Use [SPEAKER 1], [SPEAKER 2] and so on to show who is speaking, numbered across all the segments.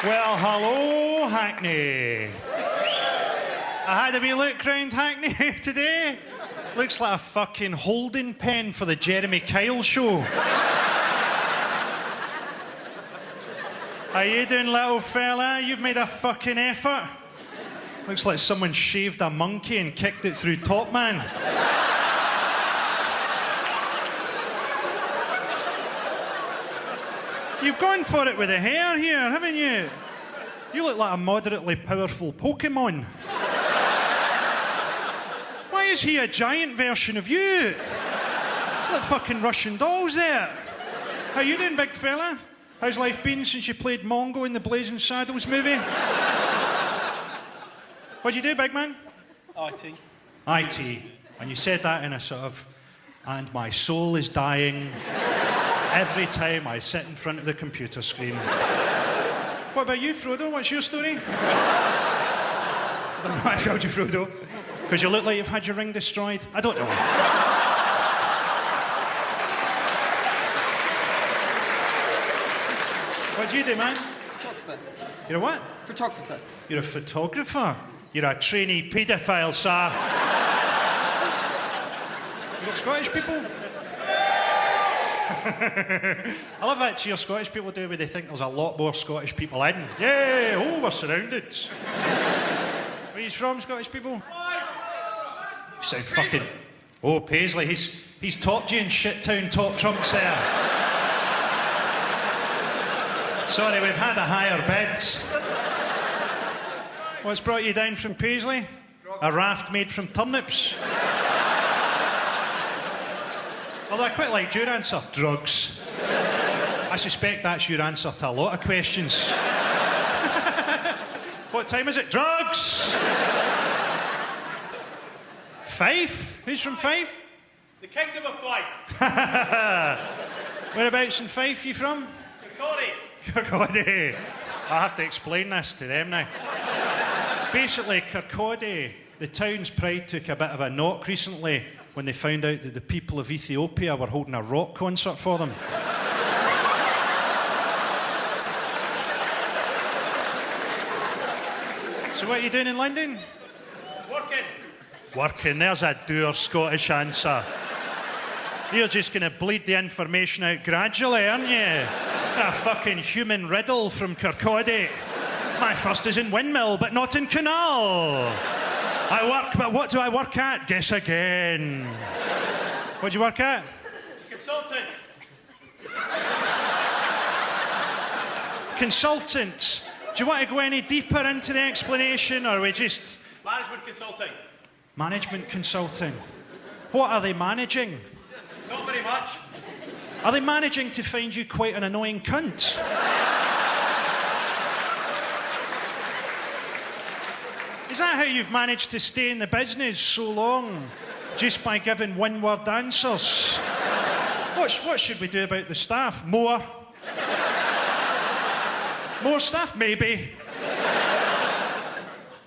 [SPEAKER 1] Well, hello, Hackney. I had a wee look round Hackney today. Looks like a fucking holding pen for the Jeremy Kyle show. How you doing, little fella? You've made a fucking effort. Looks like someone shaved a monkey and kicked it through Top Man. You've gone for it with the hair here, haven't you? You look like a moderately powerful Pokemon. Why is he a giant version of you? It's like fucking Russian dolls there. How you doing, big fella? How's life been since you played Mongo in the Blazing Saddles movie? What'd you do, big man?
[SPEAKER 2] IT.
[SPEAKER 1] IT. And you said that in a sort of, and my soul is dying every time I sit in front of the computer screen. What about you, Frodo? What's your story? I don't know why I called you Frodo. Because you look like you've had your ring destroyed. I don't know. What do you do, man?
[SPEAKER 2] Photographer.
[SPEAKER 1] You're a what?
[SPEAKER 2] Photographer.
[SPEAKER 1] You're a photographer. You're a trainee paedophile, sir. You got Scottish people? I love that cheer Scottish people do when they think there's a lot more Scottish people in. Yay! Oh, we're surrounded. Where are you from, Scottish people? You sound fucking... Oh, Paisley, he's topped you in shit-town top trumps there. Sorry, we've had a higher bids. What's brought you down from Paisley? A raft made from turnips? Although I quite liked your answer. Drugs. I suspect that's your answer to a lot of questions. What time is it? Drugs! Fife? Who's from Fife?
[SPEAKER 2] The Kingdom of Fife.
[SPEAKER 1] Whereabouts in Fife are you from? Kirkcaldy. I have to explain this to them now. Basically, Kirkcaldy, the town's pride took a bit of a knock recently when they found out that the people of Ethiopia were holding a rock concert for them. So what are you doing in London?
[SPEAKER 2] Working.
[SPEAKER 1] Working, there's a dour Scottish answer. You're just going to bleed the information out gradually, aren't you? A fucking human riddle from Kirkcaldy. My first is in Windmill, but not in Canal. I work, but what do I work at? Guess again. What do you work at?
[SPEAKER 2] Consultant.
[SPEAKER 1] Consultant. Do you want to go any deeper into the explanation, or are we just...
[SPEAKER 2] Management consulting.
[SPEAKER 1] Management consulting. What are they managing?
[SPEAKER 2] Not very much.
[SPEAKER 1] Are they managing to find you quite an annoying cunt? Is that how you've managed to stay in the business so long? Just by giving one-word answers? What should we do about the staff? More? More staff? Maybe.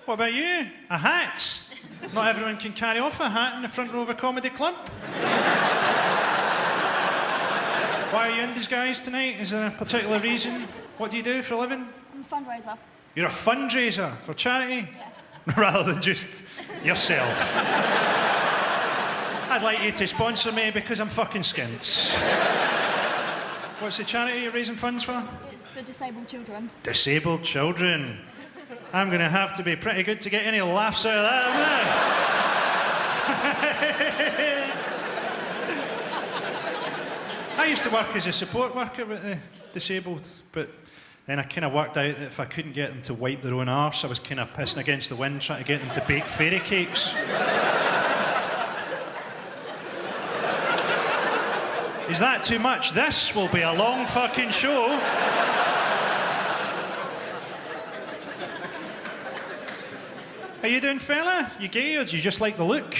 [SPEAKER 1] What about you? A hat? Not everyone can carry off a hat in the front row of a comedy club. Why are you in disguise tonight? Is there a particular reason? What do you do for a living?
[SPEAKER 3] I'm a fundraiser.
[SPEAKER 1] You're a fundraiser for charity?
[SPEAKER 3] Yeah.
[SPEAKER 1] Rather than just yourself. I'd like you to sponsor me because I'm fucking skint. What's the charity you're raising funds for?
[SPEAKER 3] It's for disabled children.
[SPEAKER 1] Disabled children. I'm going to have to be pretty good to get any laughs out of that, haven't I? I used to work as a support worker with the disabled, but then I kind of worked out that if I couldn't get them to wipe their own arse, I was kind of pissing against the wind trying to get them to bake fairy cakes. Is that too much? This will be a long fucking show. How you doing, fella? You gay or do you just like the look?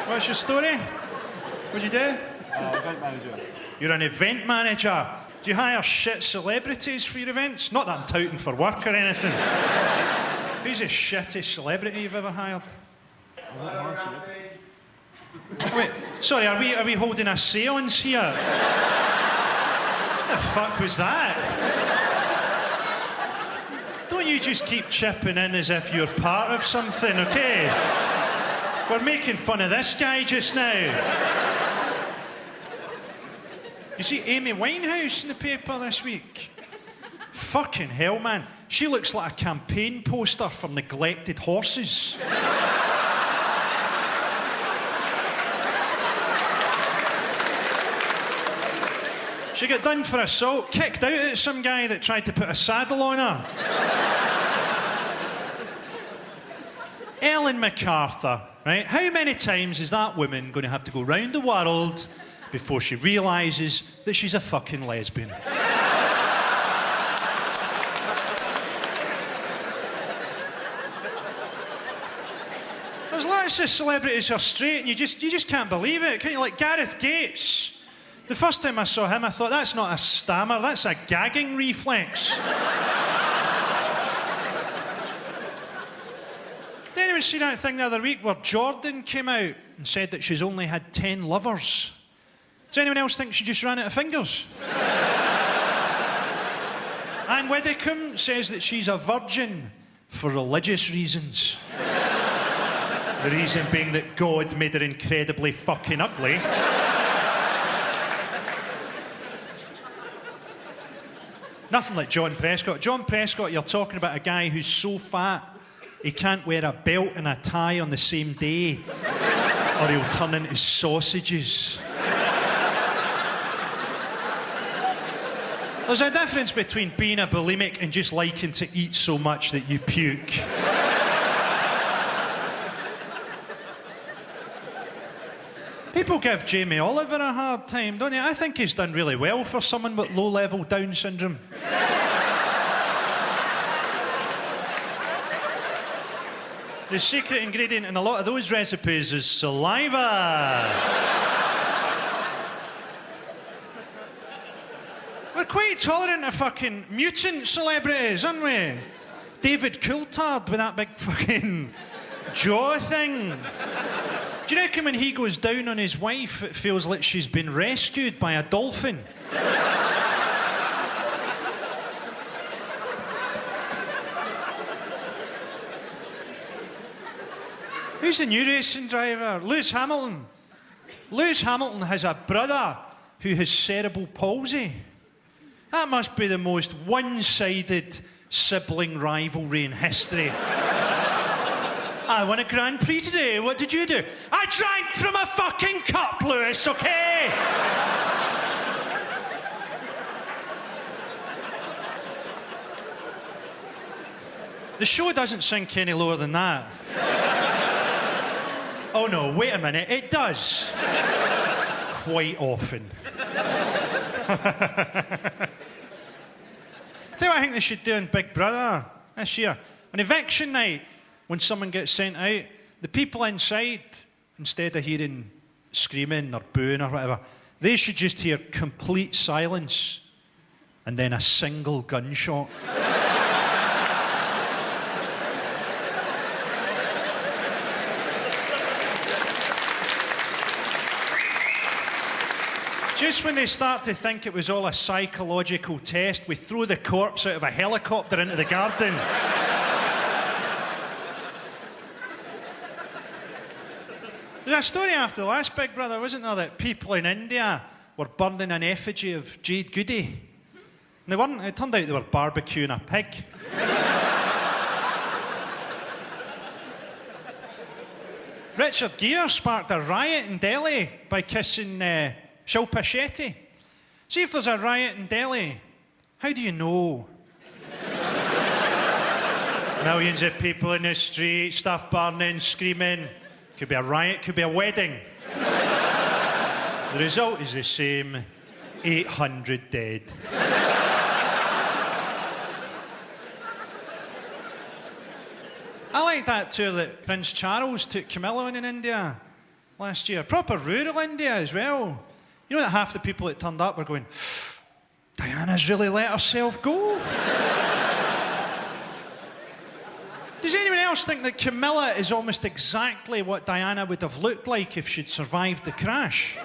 [SPEAKER 1] What's your story? What'd you do?
[SPEAKER 2] Event manager.
[SPEAKER 1] You're an event manager. Do you hire shit celebrities for your events? Not that I'm touting for work or anything. Who's the shittest celebrity you've ever hired? Wait, sorry, are we holding a séance here? What the fuck was that? you just keep chipping in as if you're part of something, okay? We're making fun of this guy just now. You see Amy Winehouse in the paper this week? Fucking hell, man. She looks like a campaign poster for neglected horses. She got done for assault, kicked out at some guy that tried to put a saddle on her. Ellen MacArthur, right? How many times is that woman going to have to go round the world before she realises that she's a fucking lesbian? There's lots of celebrities who are straight and you just can't believe it. Can't you? Like Gareth Gates. The first time I saw him, I thought, that's not a stammer, that's a gagging reflex. Did anyone see that thing the other week where Jordan came out and said that she's only had 10 lovers? Does anyone else think she just ran out of fingers? Anne Widdecombe says that she's a virgin for religious reasons. The reason being that God made her incredibly fucking ugly. Nothing like John Prescott. John Prescott, you're talking about a guy who's so fat he can't wear a belt and a tie on the same day or he'll turn into sausages. There's a difference between being a bulimic and just liking to eat so much that you puke. People give Jamie Oliver a hard time, don't they? I think he's done really well for someone with low-level Down syndrome. The secret ingredient in a lot of those recipes is saliva. We're quite tolerant of fucking mutant celebrities, aren't we? David Coulthard with that big fucking jaw thing. Do you reckon when he goes down on his wife, it feels like she's been rescued by a dolphin? Who's the new racing driver? Lewis Hamilton. Lewis Hamilton has a brother who has cerebral palsy. That must be the most one-sided sibling rivalry in history. I won a Grand Prix today. What did you do? I drank from a fucking cup, Lewis, okay? The show doesn't sink any lower than that. Oh no, wait a minute, it does. Quite often. Tell you what I think they should do in Big Brother this year. On eviction night, when someone gets sent out, the people inside, instead of hearing screaming or booing or whatever, they should just hear complete silence and then a single gunshot. Just when they start to think it was all a psychological test, we throw the corpse out of a helicopter into the garden. There's a story after the last Big Brother, wasn't there, that people in India were burning an effigy of Jade Goody. And they weren't, it turned out they were barbecuing a pig. Richard Gere sparked a riot in Delhi by kissing Shilpa Shetty. See if there's a riot in Delhi, how do you know? Millions of people in the street, stuff burning, screaming. Could be a riot, could be a wedding. The result is the same, 800 dead. I like that tour that Prince Charles took Camilla on in India last year. Proper rural India as well. You know that half the people that turned up were going, Diana's really let herself go. Does anyone else think that Camilla is almost exactly what Diana would have looked like if she'd survived the crash?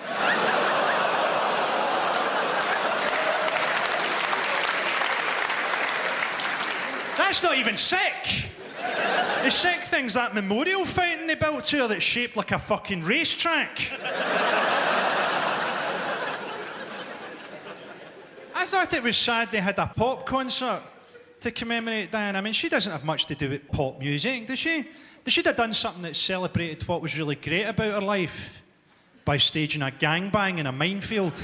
[SPEAKER 1] That's not even sick. The sick thing's that memorial fountain they built to her that's shaped like a fucking racetrack. I thought it was sad they had a pop concert to commemorate Diana. I mean, she doesn't have much to do with pop music, does she? They should have done something that celebrated what was really great about her life by staging a gangbang in a minefield.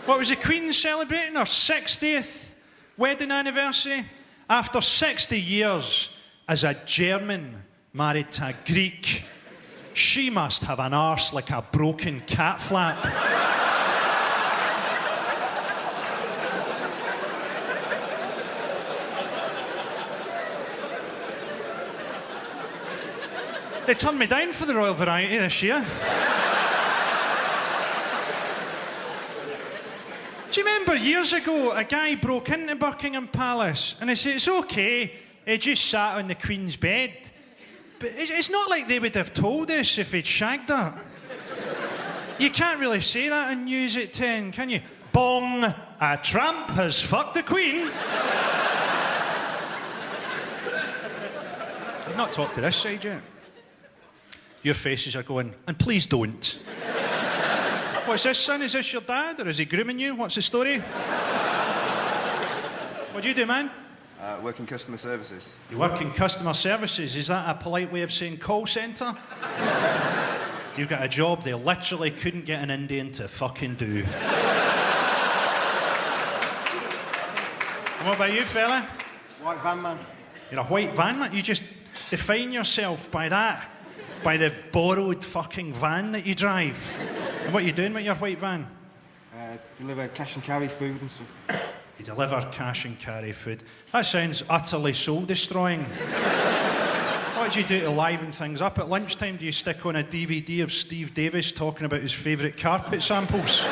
[SPEAKER 1] What was the Queen celebrating? Her 60th wedding anniversary? After 60 years as a German married to a Greek, she must have an arse like a broken cat flap. They turned me down for the Royal Variety this year. Do you remember years ago, a guy broke into Buckingham Palace and he said, it's okay, he just sat on the Queen's bed. But it's not like they would have told us if he'd shagged her. You can't really say that on News at 10, can you? Bong, a tramp has fucked the Queen. I've not talked to this side yet. Your faces are going, and please don't. What's this, son? Is this your dad, or is he grooming you? What's the story? What do you do, man?
[SPEAKER 4] Work in customer services.
[SPEAKER 1] You work in customer services. Is that a polite way of saying call centre? You've got a job they literally couldn't get an Indian to fucking do. And what about you, fella?
[SPEAKER 2] White van man.
[SPEAKER 1] You're a white van man? You just define yourself by that? By the borrowed fucking van that you drive? And what are you doing with your white van?
[SPEAKER 2] Deliver cash and carry food and stuff.
[SPEAKER 1] You deliver cash and carry food. That sounds utterly soul-destroying. What do you do to liven things up? At lunchtime, do you stick on a DVD of Steve Davis talking about his favourite carpet samples?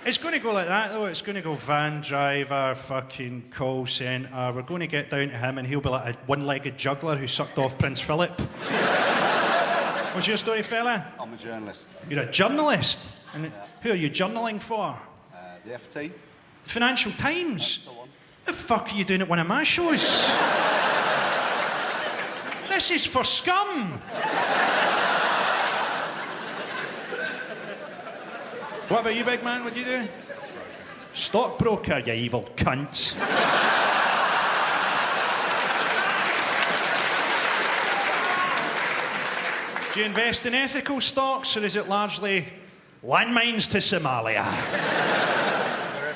[SPEAKER 1] It's going to go like that, though. It's going to go van driver, fucking call centre. We're going to get down to him and he'll be like a one-legged juggler who sucked off Prince Philip. What's your story, fella?
[SPEAKER 4] I'm a journalist.
[SPEAKER 1] You're a journalist? And who are you journaling for?
[SPEAKER 4] The FT.
[SPEAKER 1] Financial Times?
[SPEAKER 4] That's the one.
[SPEAKER 1] The fuck are you doing at one of my shows? This is for scum! What about you, big man? What do you do? Stockbroker, you evil cunt. Do you invest in ethical stocks, or is it largely landmines to Somalia?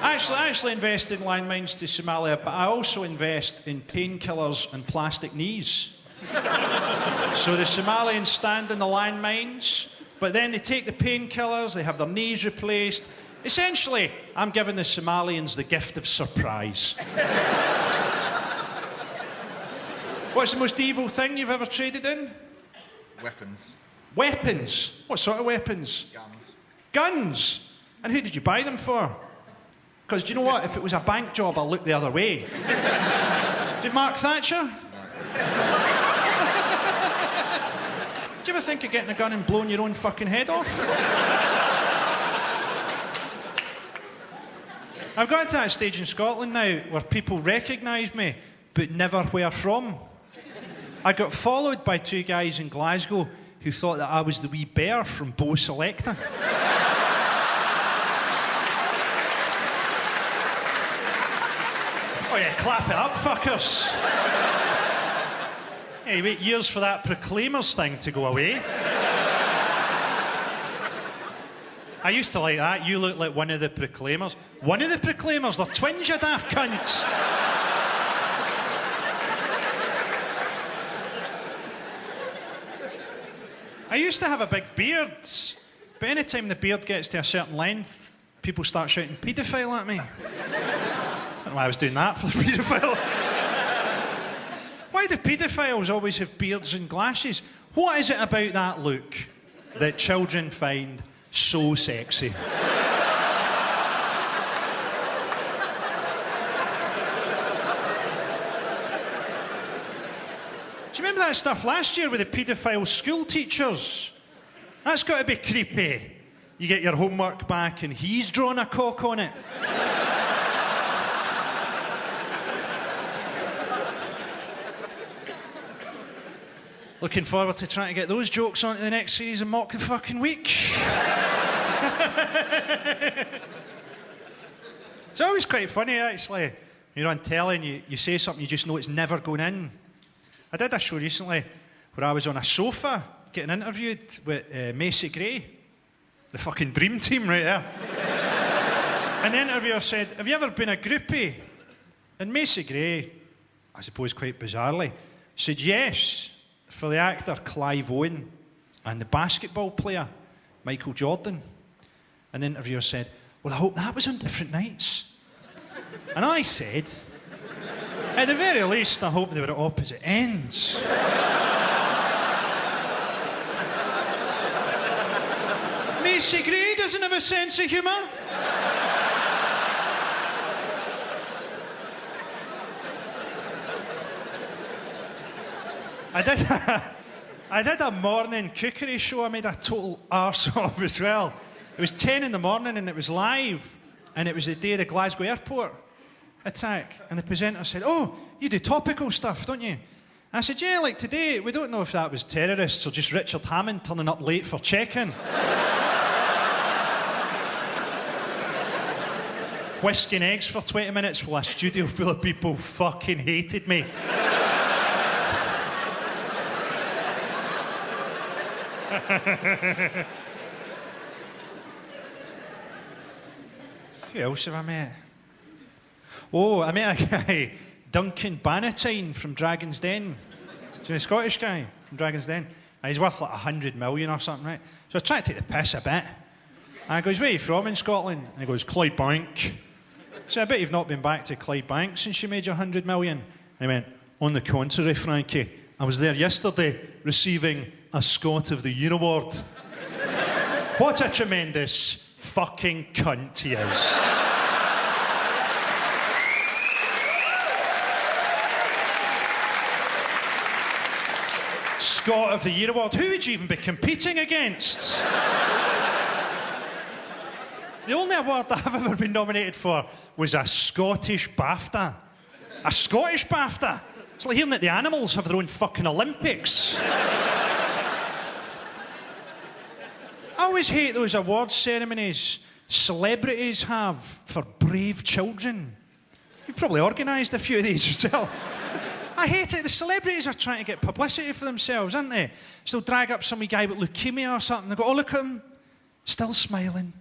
[SPEAKER 1] I actually invest in landmines to Somalia, but I also invest in painkillers and plastic knees. So the Somalians stand in the landmines, but then they take the painkillers, they have their knees replaced. Essentially, I'm giving the Somalians the gift of surprise. What's the most evil thing you've ever traded in?
[SPEAKER 5] Weapons.
[SPEAKER 1] Weapons? What sort of weapons?
[SPEAKER 5] Guns.
[SPEAKER 1] Guns? And who did you buy them for? Because do you know what? If it was a bank job, I'll look the other way. Did Mark Thatcher? No. Do you ever think of getting a gun and blowing your own fucking head off? I've got to that stage in Scotland now where people recognise me, but never where from. I got followed by two guys in Glasgow who thought that I was the wee bear from Bo Selecta. Oh yeah, clap it up, fuckers. Yeah, you wait years for that Proclaimers thing to go away. I used to like that. You look like one of the Proclaimers. One of the Proclaimers? They're twins, you daft cunts. I used to have a big beard, but any time the beard gets to a certain length, people start shouting paedophile at me. I don't know why I was doing that for the paedophile. Why do paedophiles always have beards and glasses? What is it about that look that children find so sexy? Do you remember that stuff last year with the paedophile school teachers? That's got to be creepy. You get your homework back and he's drawn a cock on it. Looking forward to trying to get those jokes onto the next series of Mock the Fucking Week. It's always quite funny, actually. You're on telly and you say something you just know it's never going in. I did a show recently where I was on a sofa getting interviewed with Macy Gray, the fucking dream team right there. And the interviewer said, have you ever been a groupie? And Macy Gray, I suppose quite bizarrely, said yes, for the actor Clive Owen and the basketball player Michael Jordan. And the interviewer said, well, I hope that was on different nights. And I said, at the very least, I hope they were at opposite ends. Macy Gray doesn't have a sense of humour. I did a morning cookery show. I made a total arse of as well. It was 10 in the morning and it was live. And it was the day of the Glasgow airport attack. And the presenter said, oh, you do topical stuff, don't you? And I said, yeah, like today, we don't know if that was terrorists or just Richard Hammond turning up late for check-in. Whiskey and eggs for 20 minutes while a studio full of people fucking hated me. Who else have I met? Oh, I met a guy, Duncan Bannatyne from Dragon's Den. He's a Scottish guy from Dragon's Den. And he's worth like 100 million or something, right? So I tried to take the piss a bit. And I goes, where are you from in Scotland? And he goes, Clydebank. So I bet you've not been back to Clydebank since you made your 100 million. And he went, on the contrary, Frankie, I was there yesterday receiving a Scot of the Year award. What a tremendous fucking cunt he is. Scot of the Year award. Who would you even be competing against? The only award that I've ever been nominated for was a Scottish BAFTA. A Scottish BAFTA? It's like hearing that the animals have their own fucking Olympics. I always hate those awards ceremonies celebrities have for brave children. You've probably organised a few of these yourself. I hate it. The celebrities are trying to get publicity for themselves, aren't they? So they'll drag up some wee guy with leukemia or something. They go, oh, look at him. Still smiling.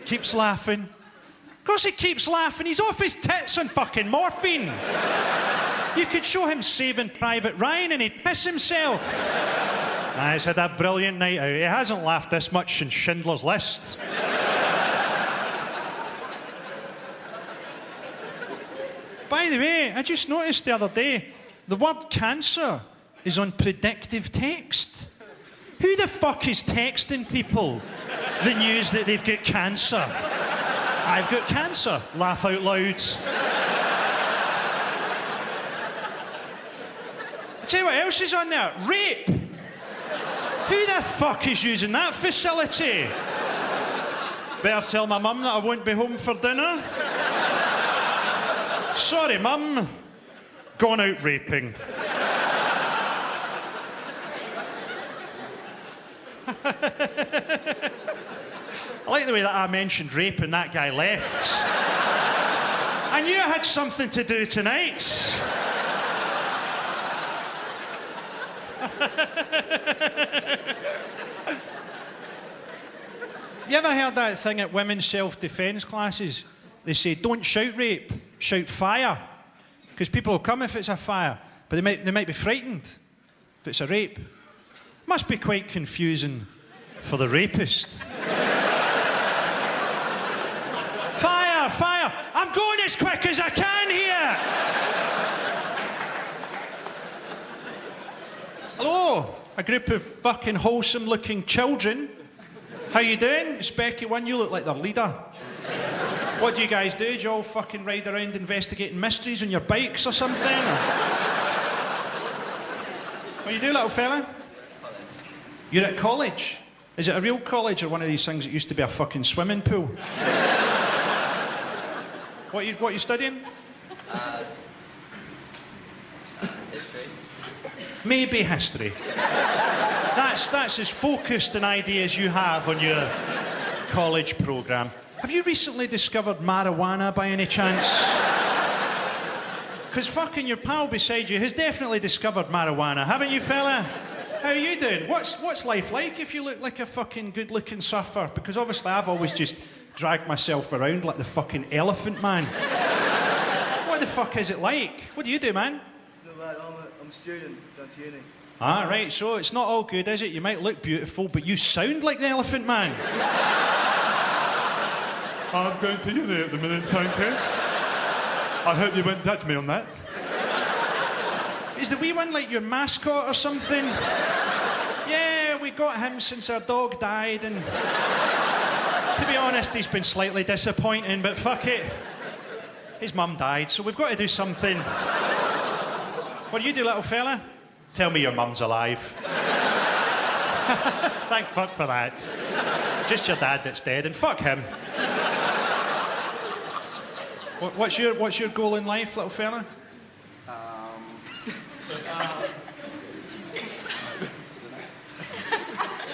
[SPEAKER 1] Keeps laughing. Of course he keeps laughing. He's off his tits on fucking morphine. You could show him Saving Private Ryan and he'd piss himself. He's had a brilliant night out. He hasn't laughed this much since Schindler's List. By the way, I just noticed the other day, the word cancer is on predictive text. Who the fuck is texting people the news that they've got cancer? I've got cancer. Laugh out loud. I'll tell you what else is on there. Rape. Who the fuck is using that facility? Better tell my mum that I won't be home for dinner. Sorry, Mum. Gone out raping. I like the way that I mentioned rape and that guy left. I knew I had something to do tonight. You ever heard that thing at women's self-defence classes? They say, don't shout rape, shout fire. Because people will come if it's a fire, but they might be frightened if it's a rape. Must be quite confusing for the rapist. Fire, fire! I'm going as quick as I can here! Hello, a group of fucking wholesome-looking children. How you doing? Specky one, you look like their leader. What do you guys do? Do you all fucking ride around investigating mysteries on your bikes or something? Or... What do you do, little fella? You're at college. Is it a real college or one of these things that used to be a fucking swimming pool? What you studying?
[SPEAKER 5] History.
[SPEAKER 1] Maybe history. That's as focused an idea as you have on your college programme. Have you recently discovered marijuana by any chance? Because fucking your pal beside you has definitely discovered marijuana, haven't you, fella? How are you doing? What's life like if you look like a fucking good-looking surfer? Because obviously I've always just dragged myself around like the fucking elephant man. What the fuck is it like? What do you do, man?
[SPEAKER 5] It's not bad. I'm a student, going to uni.
[SPEAKER 1] Ah, right, so it's not all good, is it? You might look beautiful, but you sound like the elephant man.
[SPEAKER 6] I'm going to uni at the minute, Frankie. I hope you won't touch me on that.
[SPEAKER 1] Is the wee one like your mascot or something? Yeah, we got him since our dog died, and to be honest, he's been slightly disappointing, but fuck it. His mum died, so we've got to do something. What do you do, little fella? Tell me your mum's alive. Thank fuck for that. Just your dad that's dead, and fuck him. What's your goal in life, little fella?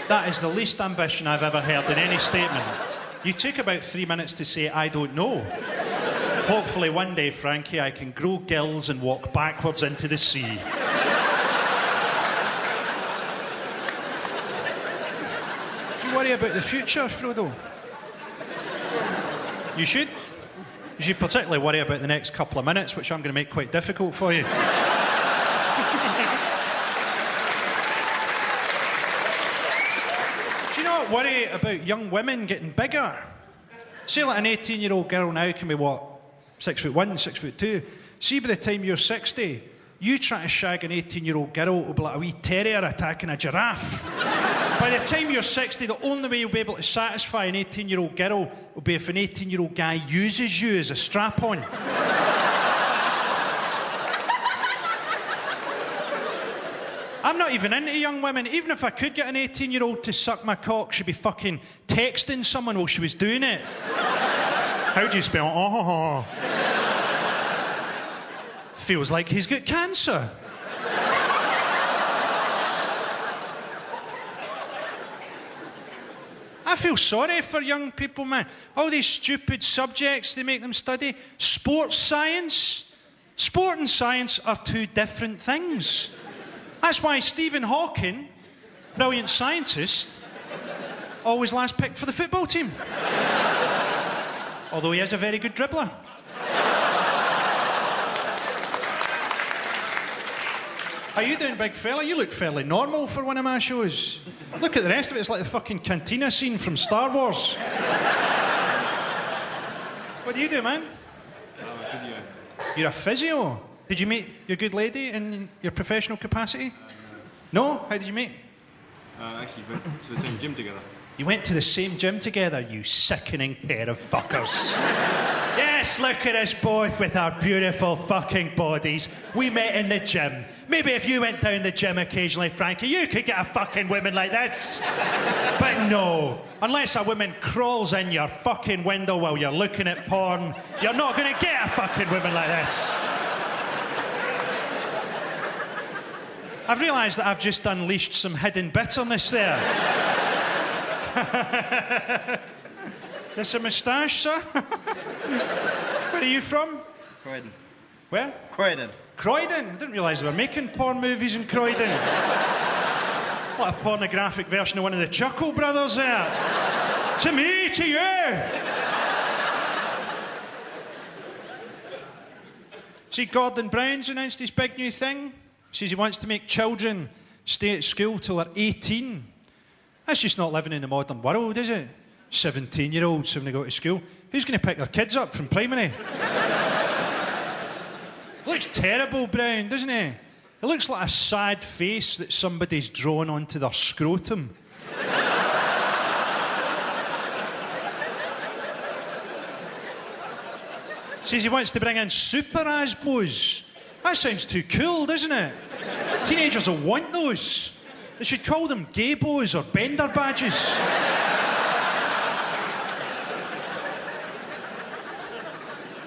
[SPEAKER 1] That is the least ambition I've ever heard in any statement. You took about 3 minutes to say, I don't know. Hopefully one day, Frankie, I can grow gills and walk backwards into the sea. Do you worry about the future, Frodo? You should. You should particularly worry about the next couple of minutes, which I'm going to make quite difficult for you. Do you not worry about young women getting bigger? Say like an 18-year-old girl now can be, what, 6'1", 6'2". See, by the time you're 60, you try to shag an 18-year-old girl, it'll be like a wee terrier attacking a giraffe. By the time you're 60, the only way you'll be able to satisfy an 18-year-old girl will be if an 18-year-old guy uses you as a strap-on. I'm not even into young women. Even if I could get an 18-year-old to suck my cock, she'd be fucking texting someone while she was doing it. How do you spell oh? Feels like he's got cancer. I feel sorry for young people, man. All these stupid subjects they make them study. Sports science. Sport and science are two different things. That's why Stephen Hawking, brilliant scientist, always last picked for the football team. Although he is a very good dribbler. How you doing, big fella? You look fairly normal for one of my shows. Look at the rest of it, it's like the fucking cantina scene from Star Wars. What do you do, man?
[SPEAKER 2] I'm a physio.
[SPEAKER 1] You're a physio? Did you meet your good lady in your professional capacity? No? How did you meet?
[SPEAKER 2] Actually went to the same gym together.
[SPEAKER 1] You went to the same gym together, you sickening pair of fuckers. Yes, look at us both with our beautiful fucking bodies. We met in the gym. Maybe if you went down the gym occasionally, Frankie, you could get a fucking woman like this. But no, unless a woman crawls in your fucking window while you're looking at porn, you're not going to get a fucking woman like this. I've realised that I've just unleashed some hidden bitterness there. There's a moustache, sir? Where are you from?
[SPEAKER 5] Croydon.
[SPEAKER 1] Where?
[SPEAKER 5] Croydon.
[SPEAKER 1] Croydon? I didn't realise they were making porn movies in Croydon. What a pornographic version of one of the Chuckle Brothers there. To me, to you. See, Gordon Brown's announced his big new thing. Says he wants to make children stay at school till they're 18. That's just not living in the modern world, is it? 17-year-olds having to go to school. Who's going to pick their kids up from primary? Looks terrible, Brown, doesn't he? It looks like a sad face that somebody's drawn onto their scrotum. Says he wants to bring in super Asbos. That sounds too cool, doesn't it? Teenagers will want those. They should call them gaybos or bender badges.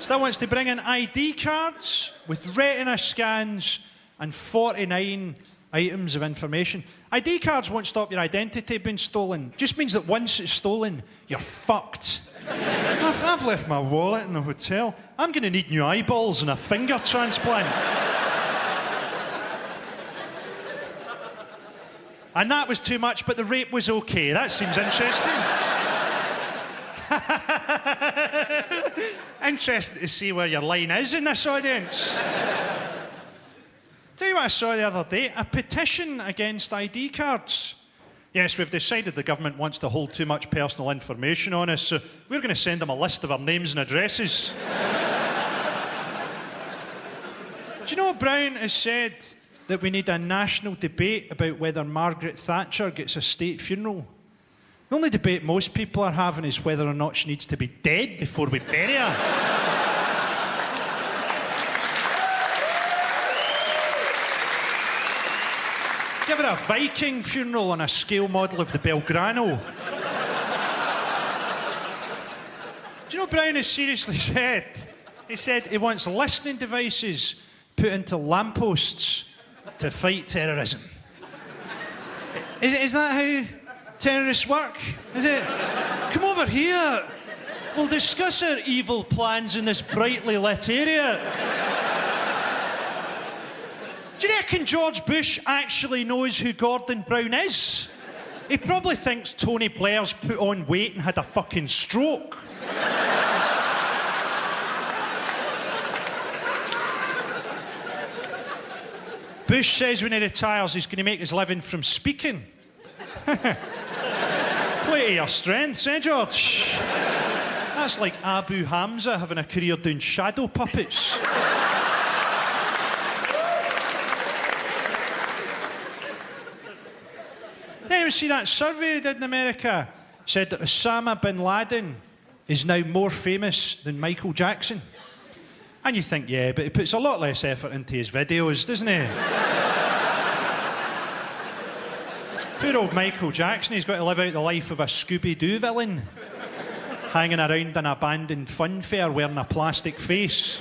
[SPEAKER 1] Still wants to bring in ID cards with retina scans and 49 items of information. ID cards won't stop your identity being stolen. Just means that once it's stolen, you're fucked. I've left my wallet in the hotel. I'm going to need new eyeballs and a finger transplant. And that was too much, but the rape was okay. That seems interesting. Interesting to see where your line is in this audience. Tell you what I saw the other day, a petition against ID cards. Yes, we've decided the government wants to hold too much personal information on us, so we're going to send them a list of our names and addresses. Do you know Brown has said that we need a national debate about whether Margaret Thatcher gets a state funeral? The only debate most people are having is whether or not she needs to be dead before we bury her. Give her a Viking funeral on a scale model of the Belgrano. Do you know Brown has seriously said? He said he wants listening devices put into lampposts to fight terrorism. Is that how terrorists work? Is it? Come over here. We'll discuss our evil plans in this brightly lit area. Do you reckon George Bush actually knows who Gordon Brown is? He probably thinks Tony Blair's put on weight and had a fucking stroke. Bush says when he retires, he's going to make his living from speaking. Play to your strengths, eh, George? That's like Abu Hamza having a career doing shadow puppets. Did you see that survey they did in America? Said that Osama bin Laden is now more famous than Michael Jackson. And you think, yeah, but he puts a lot less effort into his videos, doesn't he? Poor old Michael Jackson, he's got to live out the life of a Scooby-Doo villain, hanging around an abandoned fun fair wearing a plastic face.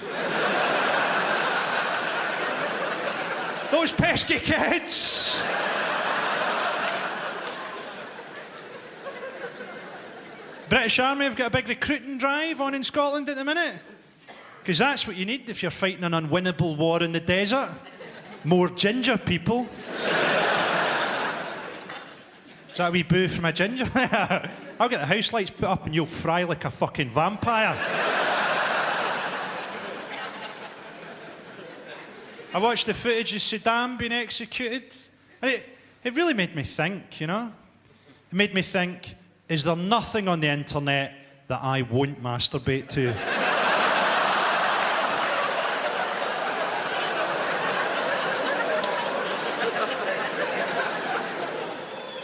[SPEAKER 1] Those pesky kids! British Army have got a big recruiting drive on in Scotland at the minute. Because that's what you need if you're fighting an unwinnable war in the desert. More ginger people. Is that a wee boo from a ginger? I'll get the house lights put up and you'll fry like a fucking vampire. I watched the footage of Saddam being executed. And it really made me think, you know? It made me think, is there nothing on the internet that I won't masturbate to?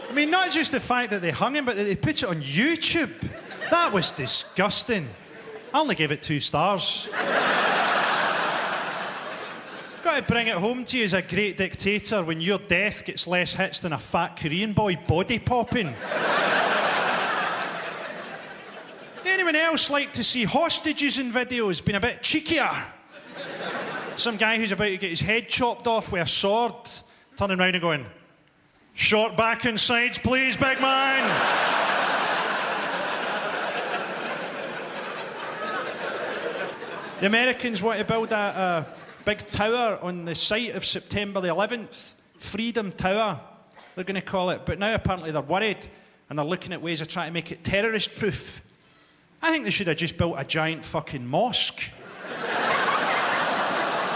[SPEAKER 1] I mean, not just the fact that they hung him, but that they put it on YouTube. That was disgusting. I only gave it 2 stars. Got to bring it home to you as a great dictator when your death gets less hits than a fat Korean boy body popping. Would anyone else like to see hostages in videos being a bit cheekier? Some guy who's about to get his head chopped off with a sword, turning around and going, "Short back and sides, please, big man." The Americans want to build a big tower on the site of September the 11th. Freedom Tower, they're going to call it. But now apparently they're worried and they're looking at ways of trying to make it terrorist-proof. I think they should have just built a giant fucking mosque.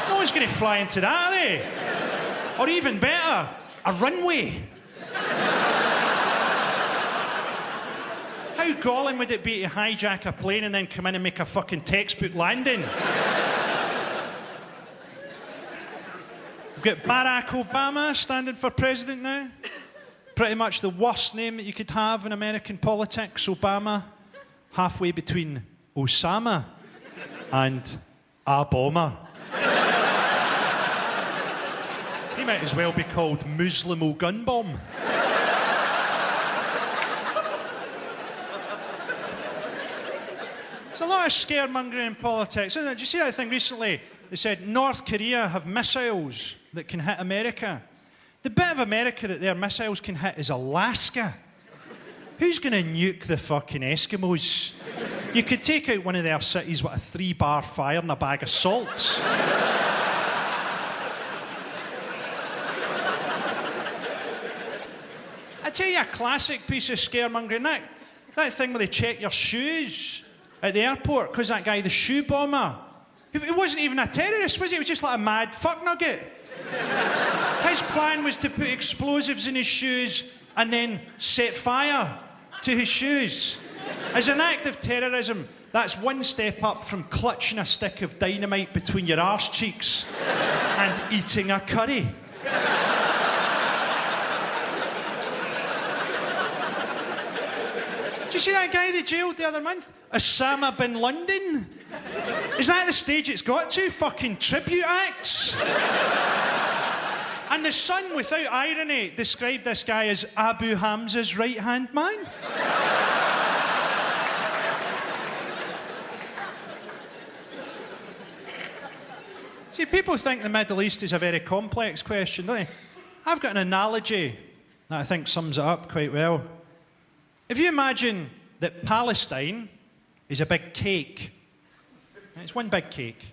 [SPEAKER 1] No one's going to fly into that, are they? Or even better, a runway. How galling would it be to hijack a plane and then come in and make a fucking textbook landing? We've got Barack Obama standing for president now. Pretty much the worst name that you could have in American politics, Obama. Halfway between Osama and a bomber. He might as well be called Muslimo Gun Bomb. There's a lot of scaremongering in politics, isn't it? Did you see that thing recently? They said North Korea have missiles that can hit America. The bit of America that their missiles can hit is Alaska. Who's going to nuke the fucking Eskimos? You could take out one of their cities with a 3-bar fire and a bag of salt. I tell you a classic piece of scaremongering. That thing where they check your shoes at the airport because that guy, the shoe bomber, he wasn't even a terrorist, was he? He was just like a mad fucknugget. His plan was to put explosives in his shoes and then set fire to his shoes. As an act of terrorism, that's one step up from clutching a stick of dynamite between your arse cheeks and eating a curry. Did you see that guy they jailed the other month? Osama bin Laden? Is that the stage it's got to? Fucking tribute acts? And the Sun, without irony, described this guy as Abu Hamza's right-hand man. See, people think the Middle East is a very complex question, don't they? I've got an analogy that I think sums it up quite well. If you imagine that Palestine is a big cake, it's one big cake.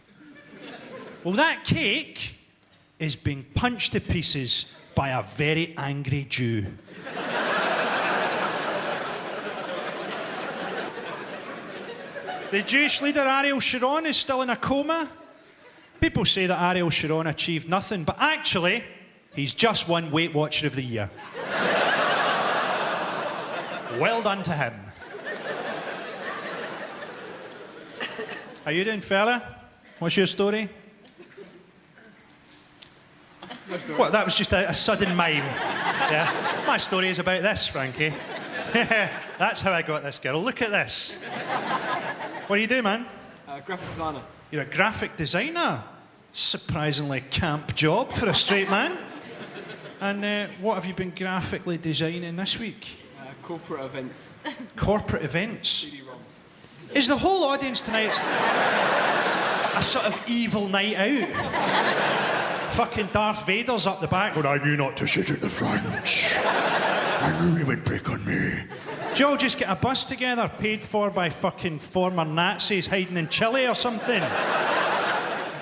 [SPEAKER 1] Well, that cake is being punched to pieces by a very angry Jew. The Jewish leader Ariel Sharon is still in a coma. People say that Ariel Sharon achieved nothing, but actually, he's just won Weight Watcher of the Year. Well done to him. How you doing, fella? What's your story? What, that was just a sudden mime. Yeah. My story is about this, Frankie. That's how I got this girl. Look at this. What do you do, man?
[SPEAKER 2] Graphic designer.
[SPEAKER 1] You're a graphic designer. Surprisingly camp job for a straight man. And what have you been graphically designing this week?
[SPEAKER 2] Corporate events.
[SPEAKER 1] Corporate events?
[SPEAKER 2] CD-ROMs.
[SPEAKER 1] Is the whole audience tonight a sort of evil night out? Fucking Darth Vader's up the back going, I knew not to sit at the front. I knew he would pick on me. Do you all just get a bus together paid for by fucking former Nazis hiding in Chile or something?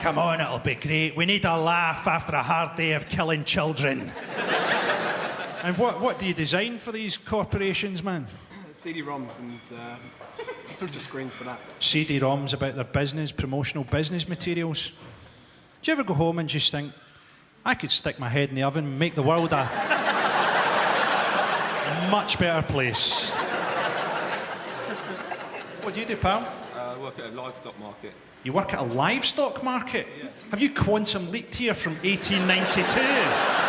[SPEAKER 1] Come on, it'll be great. We need a laugh after a hard day of killing children. And what do you design for these corporations, man?
[SPEAKER 2] CD-ROMs and sort of screens for that.
[SPEAKER 1] CD-ROMs about their business, promotional business materials. Do you ever go home and just think, I could stick my head in the oven and make the world a much better place? What do you do, pal?
[SPEAKER 2] I work at a livestock market.
[SPEAKER 1] You work at a livestock market? Yeah. Have you quantum leaped here from 1892?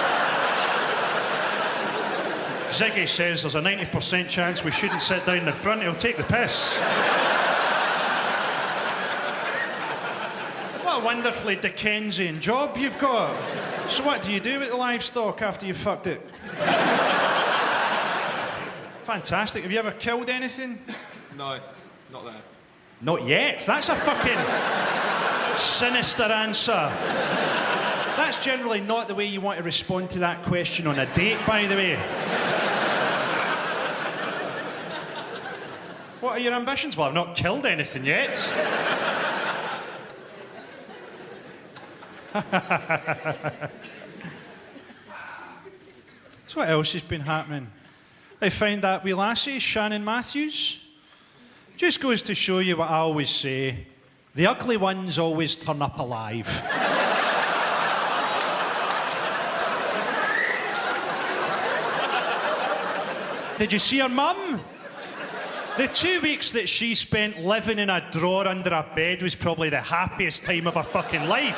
[SPEAKER 1] Ziggy says there's a 90% chance we shouldn't sit down in the front, he'll take the piss. What a wonderfully Dickensian job you've got. So what do you do with the livestock after you've fucked it? Fantastic. Have you ever killed anything?
[SPEAKER 2] No, not there.
[SPEAKER 1] Not yet. That's a fucking sinister answer. That's generally not the way you want to respond to that question on a date, by the way. What are your ambitions? Well, I've not killed anything yet. So what else has been happening? I find that wee lassie, Shannon Matthews. Just goes to show you what I always say. The ugly ones always turn up alive. Did you see her mum? The 2 weeks that she spent living in a drawer under a bed was probably the happiest time of her fucking life.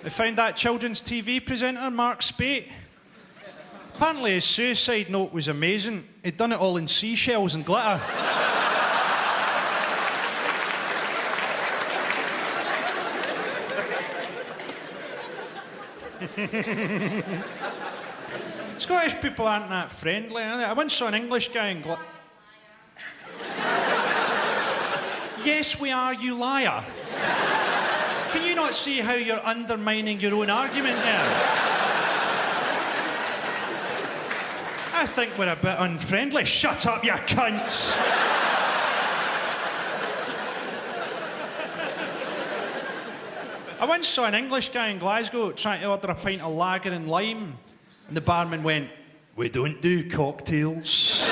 [SPEAKER 1] I found that children's TV presenter, Mark Spate. Apparently his suicide note was amazing. He'd done it all in seashells and glitter. Scottish people aren't that friendly, are they? I once saw an English guy in Yes, we are, you liar. Can you not see how you're undermining your own argument there? I think we're a bit unfriendly. Shut up, you cunt! I once saw an English guy in Glasgow trying to order a pint of lager and lime, and the barman went, "We don't do cocktails."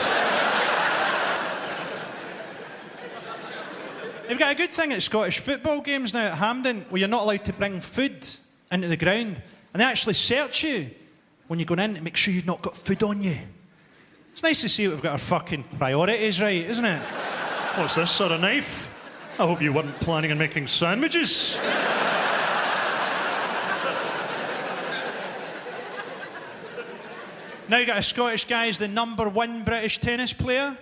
[SPEAKER 1] They've got a good thing at Scottish football games now at Hampden, where you're not allowed to bring food into the ground, and they actually search you when you're going in to make sure you've not got food on you. It's nice to see we've got our fucking priorities right, isn't it? What's this sort of knife? I hope you weren't planning on making sandwiches. Now you got a Scottish guy as the #1 British tennis player.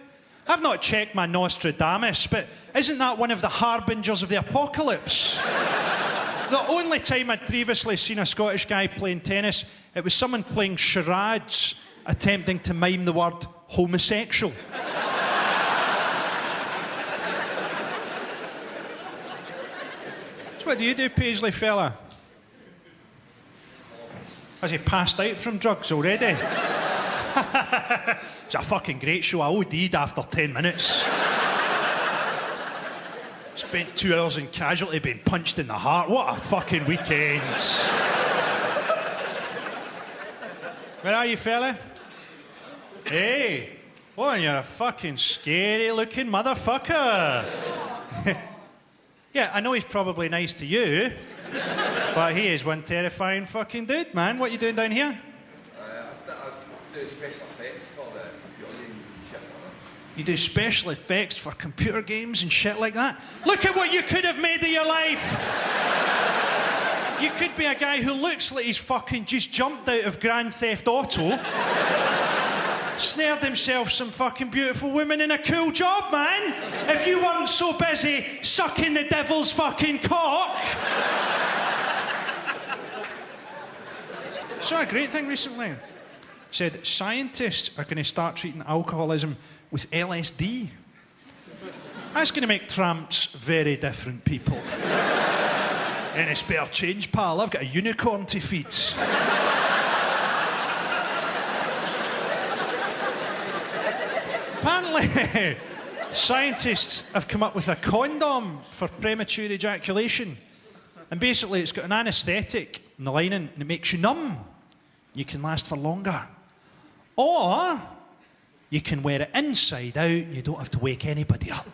[SPEAKER 1] I've not checked my Nostradamus, but isn't that one of the harbingers of the apocalypse? The only time I'd previously seen a Scottish guy playing tennis, it was someone playing charades, attempting to mime the word homosexual. So what do you do, Paisley fella? Has he passed out from drugs already? It's a fucking great show. I OD'd after 10 minutes. Spent 2 hours in casualty being punched in the heart. What a fucking weekend. Where are you, fella? Hey. Oh, you're a fucking scary looking motherfucker. Yeah, I know he's probably nice to you, but he is one terrifying fucking dude, man. What are you doing down here?
[SPEAKER 7] I do special effects for the computer games and shit like that.
[SPEAKER 1] You do special effects for computer games and shit like that? Look at what you could have made of your life! You could be a guy who looks like he's fucking just jumped out of Grand Theft Auto, snared himself some fucking beautiful women in a cool job, man! If you weren't so busy sucking the devil's fucking cock! Saw a great thing recently. Said scientists are going to start treating alcoholism with LSD. That's going to make tramps very different people. Any spare change, pal? I've got a unicorn to feed. Apparently, scientists have come up with a condom for premature ejaculation. And basically, it's got an anaesthetic in the lining and it makes you numb. You can last for longer. Or you can wear it inside out and you don't have to wake anybody up.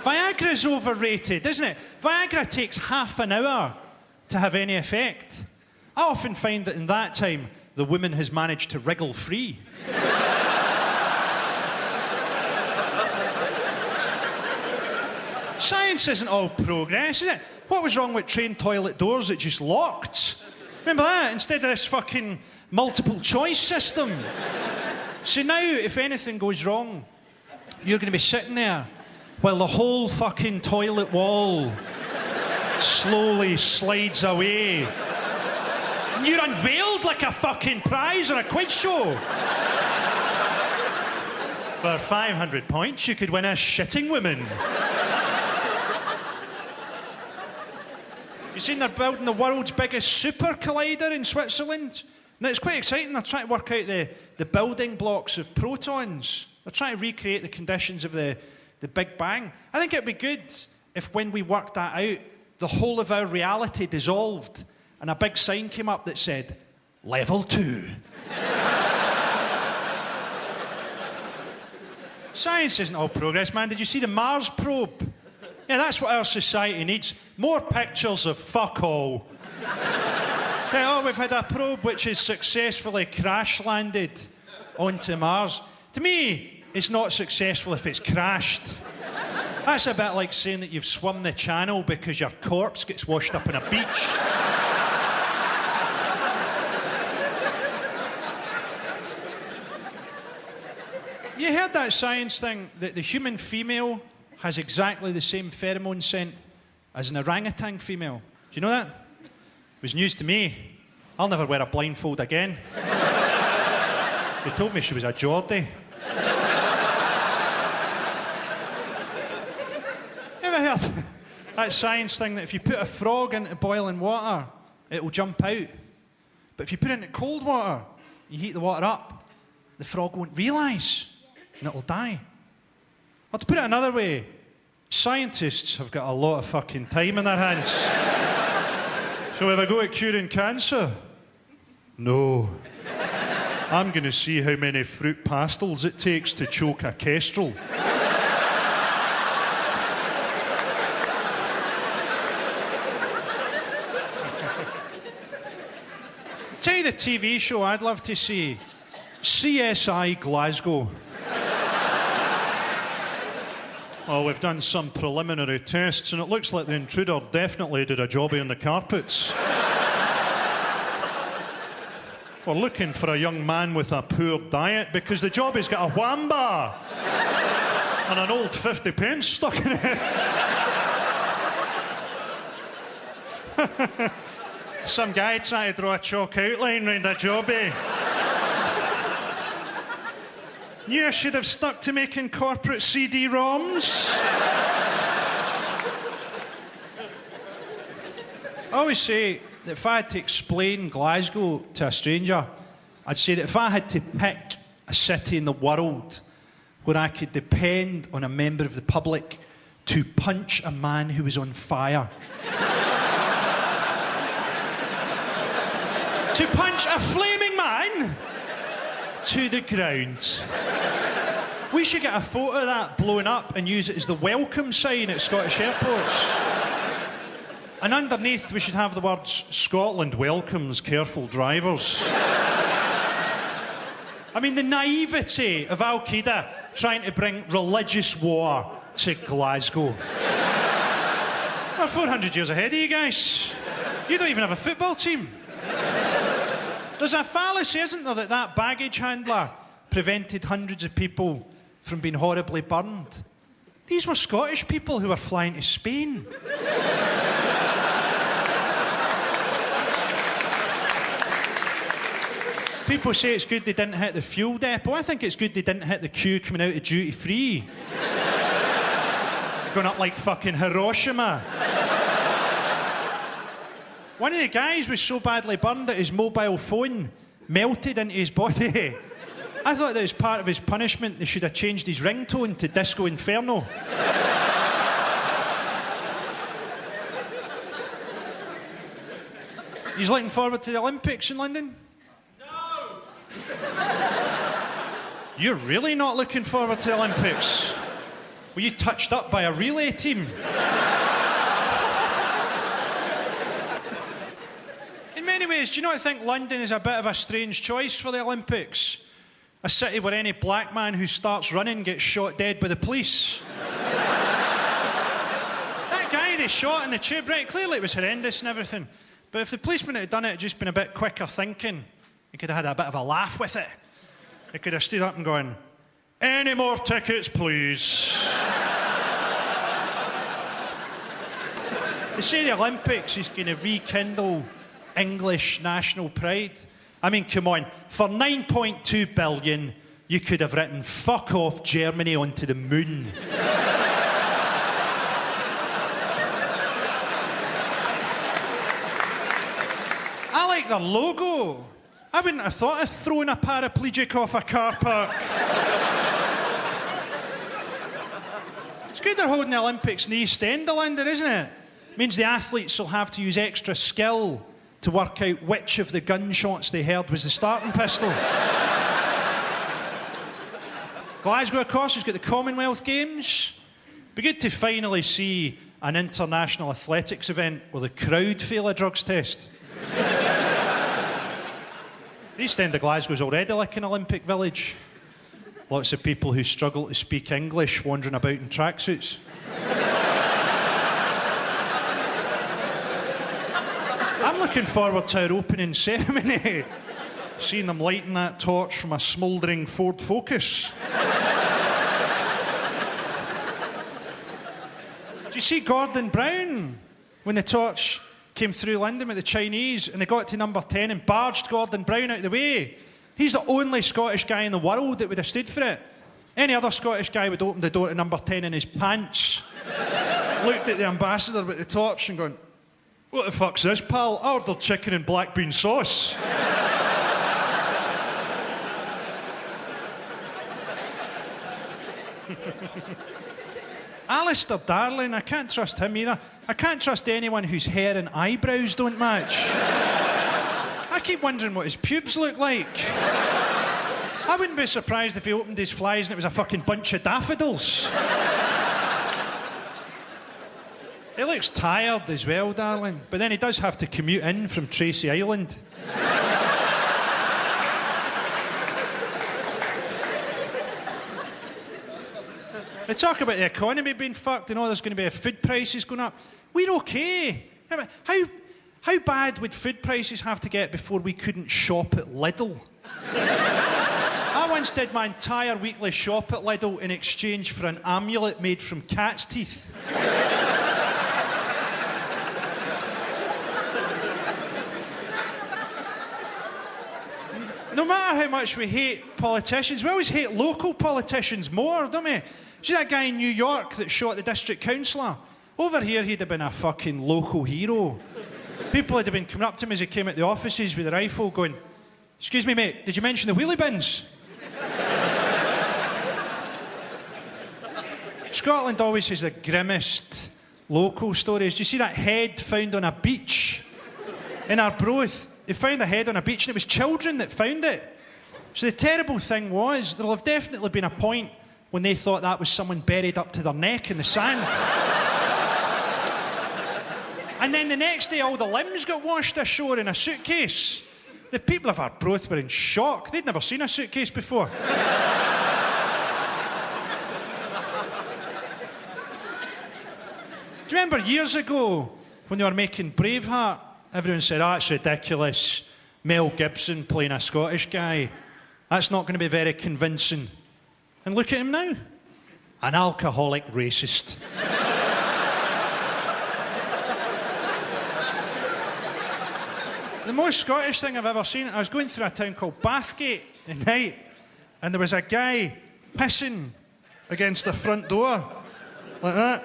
[SPEAKER 1] Viagra's overrated, isn't it? Viagra takes half an hour to have any effect. I often find that in that time, the woman has managed to wriggle free. Science isn't all progress, is it? What was wrong with train toilet doors that just locked? Remember that? Instead of this fucking multiple choice system. So now, if anything goes wrong, you're going to be sitting there while the whole fucking toilet wall slowly slides away. And you're unveiled like a fucking prize or a quiz show. For 500 points, you could win a shitting woman. You seen they're building the world's biggest super collider in Switzerland? Now, it's quite exciting. They're trying to work out the building blocks of protons. They're trying to recreate the conditions of the Big Bang. I think it'd be good if when we worked that out, the whole of our reality dissolved and a big sign came up that said, Level 2. Science isn't all progress, man. Did you see the Mars probe? Yeah, that's what our society needs. More pictures of fuck all. Oh, we've had a probe which has successfully crash-landed onto Mars. To me, it's not successful if it's crashed. That's a bit like saying that you've swum the channel because your corpse gets washed up on a beach. you heard that science thing that the human female has exactly the same pheromone scent as an orangutan female? Do you know that? It was news to me. I'll never wear a blindfold again. They told me she was a Geordie. Ever heard that science thing that if you put a frog into boiling water, it'll jump out? But if you put it into cold water, you heat the water up, the frog won't realise and it'll die. Or to put it another way, scientists have got a lot of fucking time in their hands. So if I go at curing cancer, no. I'm going to see how many fruit pastels it takes to choke a kestrel. Tell you the TV show I'd love to see. CSI Glasgow. Oh, we've done some preliminary tests and it looks like the intruder definitely did a jobby on the carpets. We're looking for a young man with a poor diet because the jobby's got a wamba and an old 50 pence stuck in it. Some guy trying to draw a chalk outline round a jobby. Knew I should have stuck to making corporate CD-ROMs. I always say that if I had to explain Glasgow to a stranger, I'd say that if I had to pick a city in the world where I could depend on a member of the public to punch a man who was on fire, to punch a flaming man to the ground. We should get a photo of that blown up and use it as the welcome sign at Scottish airports. And underneath we should have the words, Scotland welcomes careful drivers. I mean, the naivety of Al-Qaeda trying to bring religious war to Glasgow. We're 400 years ahead of you guys. You don't even have a football team. There's a fallacy, isn't there, that baggage handler prevented hundreds of people from being horribly burned. These were Scottish people who were flying to Spain. People say it's good they didn't hit the fuel depot. I think it's good they didn't hit the queue coming out of duty free. Going up like fucking Hiroshima. One of the guys was so badly burned that his mobile phone melted into his body. I thought that as part of his punishment they should have changed his ringtone to Disco Inferno. He's looking forward to the Olympics in London? No! You're really not looking forward to the Olympics? Were you touched up by a relay team? In many ways, do you not think London is a bit of a strange choice for the Olympics? A city where any black man who starts running gets shot dead by the police. That guy they shot in the tube, right, clearly it was horrendous and everything. But if the policeman had done it, just been a bit quicker thinking, he could have had a bit of a laugh with it. He could have stood up and gone, "Any more tickets, please?" They say the Olympics is going to rekindle English national pride. I mean, come on, for 9.2 billion, you could have written "fuck off Germany" onto the moon. I like their logo. I wouldn't have thought of throwing a paraplegic off a car park. It's good they're holding the Olympics in the East End of London, isn't it? It means the athletes will have to use extra skill to work out which of the gunshots they heard was the starting pistol. Glasgow, of course, has got the Commonwealth Games. Be good to finally see an international athletics event where the crowd fail a drugs test. The East End of Glasgow is already like an Olympic village. Lots of people who struggle to speak English wandering about in tracksuits. I'm looking forward to our opening ceremony. Seeing them lighting that torch from a smouldering Ford Focus. Do you see Gordon Brown when the torch came through London with the Chinese and they got to number 10 and barged Gordon Brown out of the way? He's the only Scottish guy in the world that would have stood for it. Any other Scottish guy would open the door to number 10 in his pants, looked at the ambassador with the torch and gone, "What the fuck's this, pal? I ordered chicken and black bean sauce." Alistair Darling, I can't trust him either. I can't trust anyone whose hair and eyebrows don't match. I keep wondering what his pubes look like. I wouldn't be surprised if he opened his flies and it was a fucking bunch of daffodils. He looks tired as well, darling, but then he does have to commute in from Tracy Island. They talk about the economy being fucked and there's going to be food prices going up. We're okay. How bad would food prices have to get before we couldn't shop at Lidl? I once did my entire weekly shop at Lidl in exchange for an amulet made from cat's teeth. No matter how much we hate politicians, we always hate local politicians more, don't we? See that guy in New York that shot the district councillor? Over here, he'd have been a fucking local hero. People would have been coming up to him as he came at the offices with a rifle going, "Excuse me, mate, did you mention the wheelie bins?" Scotland always has the grimmest local stories. Do you see that head found on a beach in Arbroath? They found a head on a beach and it was children that found it. So the terrible thing was, there'll have definitely been a point when they thought that was someone buried up to their neck in the sand. And then the next day, all the limbs got washed ashore in a suitcase. The people of Arbroath were in shock. They'd never seen a suitcase before. Do you remember years ago when they were making Braveheart? Everyone said, "Oh, it's ridiculous. Mel Gibson playing a Scottish guy. That's not going to be very convincing." And look at him now. An alcoholic racist. The most Scottish thing I've ever seen, I was going through a town called Bathgate at night, and there was a guy pissing against the front door, like that.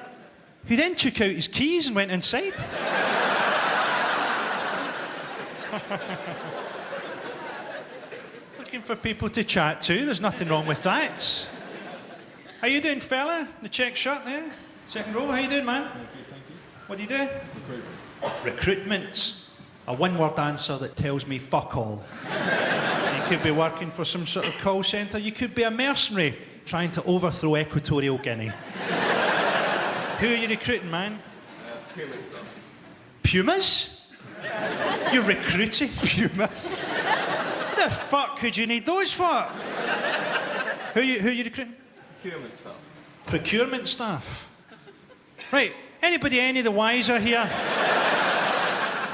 [SPEAKER 1] He then took out his keys and went inside. Looking for people to chat to, there's nothing wrong with that. How you doing, fella? The check shirt there, second row, how you doing, man?
[SPEAKER 6] Thank you.
[SPEAKER 1] What do you do? Recruitment. A one-word answer that tells me fuck all. You could be working for some sort of call centre. You could be a mercenary trying to overthrow Equatorial Guinea. Who are you recruiting, man?
[SPEAKER 7] Puma stuff.
[SPEAKER 1] Pumas? You're recruiting pumas? What the fuck could you need those for? Who are you recruiting?
[SPEAKER 7] Procurement stuff.
[SPEAKER 1] Procurement staff. Right, anybody any the wiser here?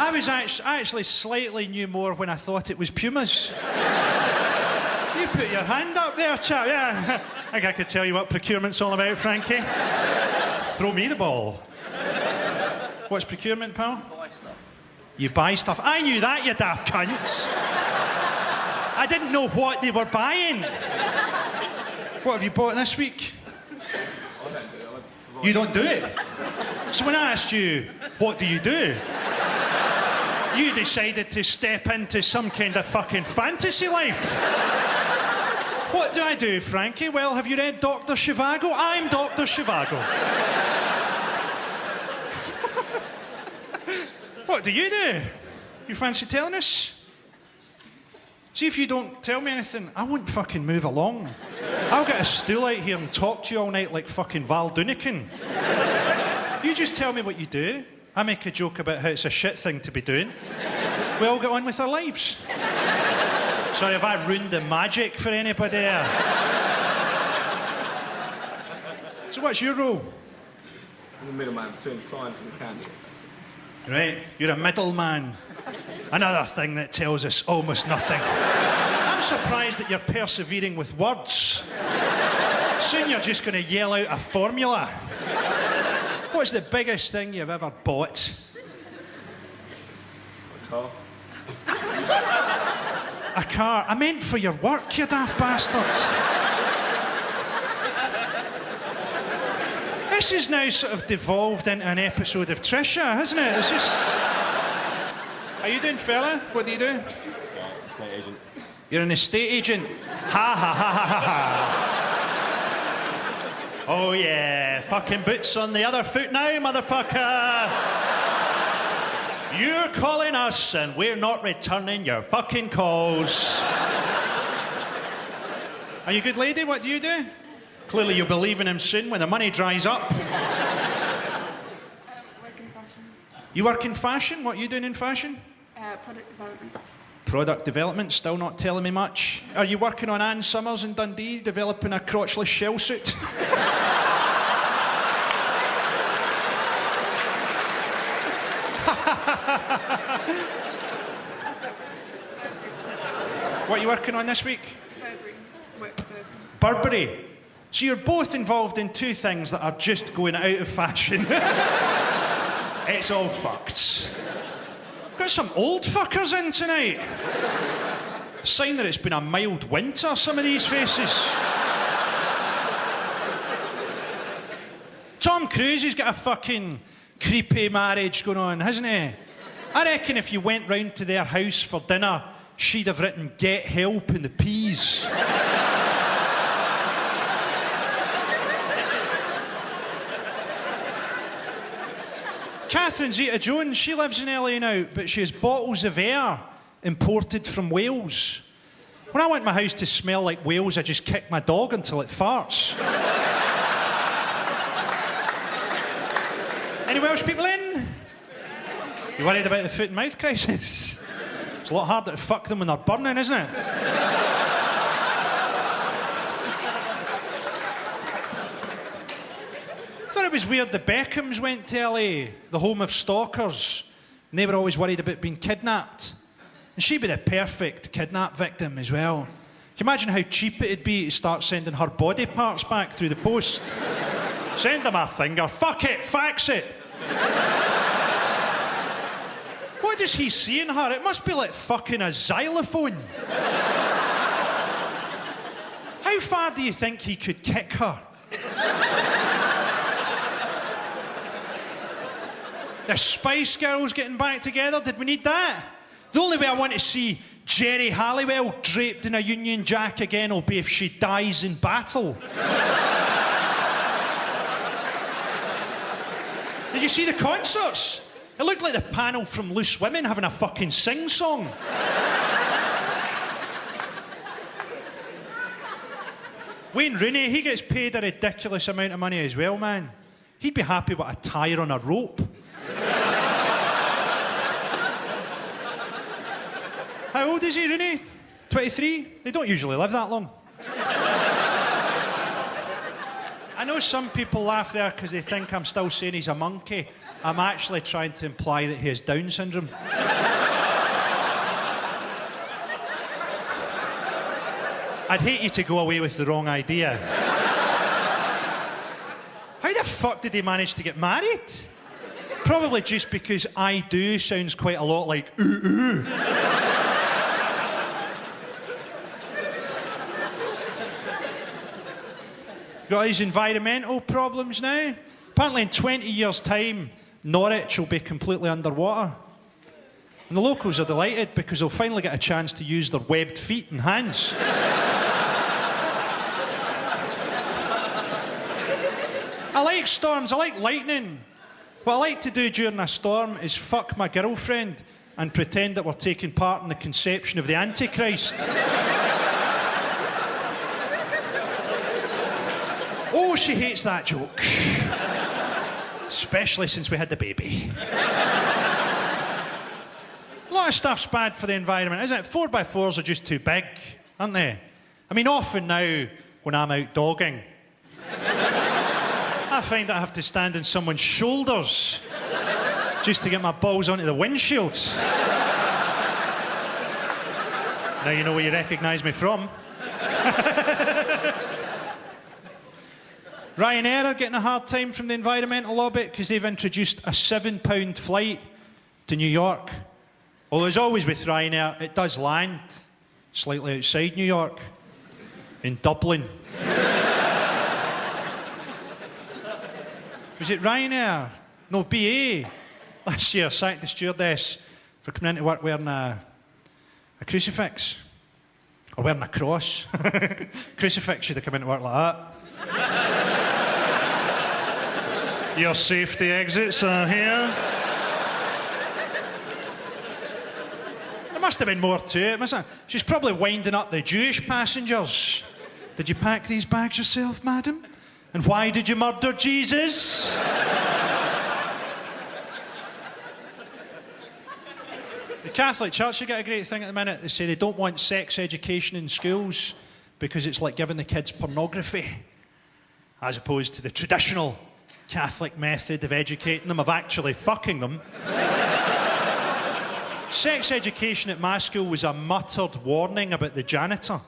[SPEAKER 1] I actually slightly knew more when I thought it was pumas. You put your hand up there, chap. Yeah, I think I could tell you what procurement's all about, Frankie. Throw me the ball. What's procurement, pal?
[SPEAKER 5] Buy stuff.
[SPEAKER 1] You buy stuff. I knew that, you daft cunts. I didn't know what they were buying. What have you bought this week?
[SPEAKER 7] I don't do it. I provide
[SPEAKER 1] You don't do it. So when I asked you, what do you do? You decided to step into some kind of fucking fantasy life. What do I do, Frankie? Well, have you read Dr. Zhivago? I'm Dr. Zhivago. What do? You fancy telling us? See, if you don't tell me anything, I won't fucking move along. I'll get a stool out here and talk to you all night like fucking Val Doonican. You just tell me what you do. I make a joke about how it's a shit thing to be doing. We all get on with our lives. Sorry, have I ruined the magic for anybody there? So what's your role?
[SPEAKER 7] I'm the middleman between the client and the candidate.
[SPEAKER 1] Right, you're a middleman. Another thing that tells us almost nothing. I'm surprised that you're persevering with words. Soon you're just going to yell out a formula. What What's the biggest thing you've ever bought?
[SPEAKER 2] A car.
[SPEAKER 1] A car? I meant for your work, you daft bastards. This has now sort of devolved into an episode of Trisha, hasn't it? It's just... How you doing, fella? What do you do?
[SPEAKER 2] Estate agent.
[SPEAKER 1] You're an estate agent? Ha ha ha ha ha ha. Oh yeah, fucking boots on the other foot now, motherfucker. You're calling us and we're not returning your fucking calls. Are you a good lady? What do you do? Clearly you'll be leaving him soon when the money dries up.
[SPEAKER 3] Work in fashion.
[SPEAKER 1] You work in fashion? What are you doing in fashion?
[SPEAKER 3] Product development.
[SPEAKER 1] Product development, still not telling me much. Are you working on Ann Summers in Dundee, developing a crotchless shell suit? What are you working on this week? Burberry. So you're both involved in two things that are just going out of fashion. It's all fucked. Got some old fuckers in tonight. Sign that it's been a mild winter, some of these faces. Tom Cruise has got a fucking creepy marriage going on, hasn't he? I reckon if you went round to their house for dinner, she'd have written "Get help" in the peas. Catherine Zeta-Jones, she lives in LA now, but she has bottles of air imported from Wales. When I want my house to smell like Wales, I just kick my dog until it farts. Any Welsh people in? You worried about the foot and mouth crisis? It's a lot harder to fuck them when they're burning, isn't it? I thought it was weird the Beckhams went to LA, the home of stalkers, and they were always worried about being kidnapped. And she'd be the perfect kidnap victim as well. Can you imagine how cheap it'd be to start sending her body parts back through the post? Send them a finger. Fuck it, fax it. What does he see in her? It must be like fucking a xylophone. How far do you think he could kick her? The Spice Girls getting back together, did we need that? The only way I want to see Jerry Halliwell draped in a Union Jack again will be if she dies in battle. Did you see the concerts? It looked like the panel from Loose Women having a fucking sing-song. Wayne Rooney, he gets paid a ridiculous amount of money as well, man. He'd be happy with a tyre on a rope. How old is he, Rooney? 23? They don't usually live that long. I know some people laugh there because they think I'm still saying he's a monkey. I'm actually trying to imply that he has Down syndrome. I'd hate you to go away with the wrong idea. How the fuck did he manage to get married? Probably just because "I do" sounds quite a lot like "ooh ooh." Got his environmental problems now. Apparently in 20 years' time, Norwich will be completely underwater. And the locals are delighted because they'll finally get a chance to use their webbed feet and hands. I like storms, I like lightning. What I like to do during a storm is fuck my girlfriend and pretend that we're taking part in the conception of the Antichrist. Oh, she hates that joke. Especially since we had the baby. A lot of stuff's bad for the environment, isn't it? 4x4s are just too big, aren't they? I mean, often now, when I'm out dogging, I find that I have to stand on someone's shoulders just to get my balls onto the windshields. Now you know where you recognise me from. Ryanair are getting a hard time from the environmental lobby because they've introduced a £7 flight to New York. Although as always with Ryanair, it does land slightly outside New York, in Dublin. Was it Ryanair? No, BA. Last year sacked the stewardess for coming into work wearing a crucifix. Or wearing a cross. Crucifix should have come into work like that. Your safety exits are here. There must have been more to it, mustn't there? She's probably winding up the Jewish passengers. Did you pack these bags yourself, madam? And why did you murder Jesus? The Catholic Church, they get a great thing at the minute. They say they don't want sex education in schools because it's like giving the kids pornography, as opposed to the traditional Catholic method of educating them, of actually fucking them. Sex education at my school was a muttered warning about the janitor.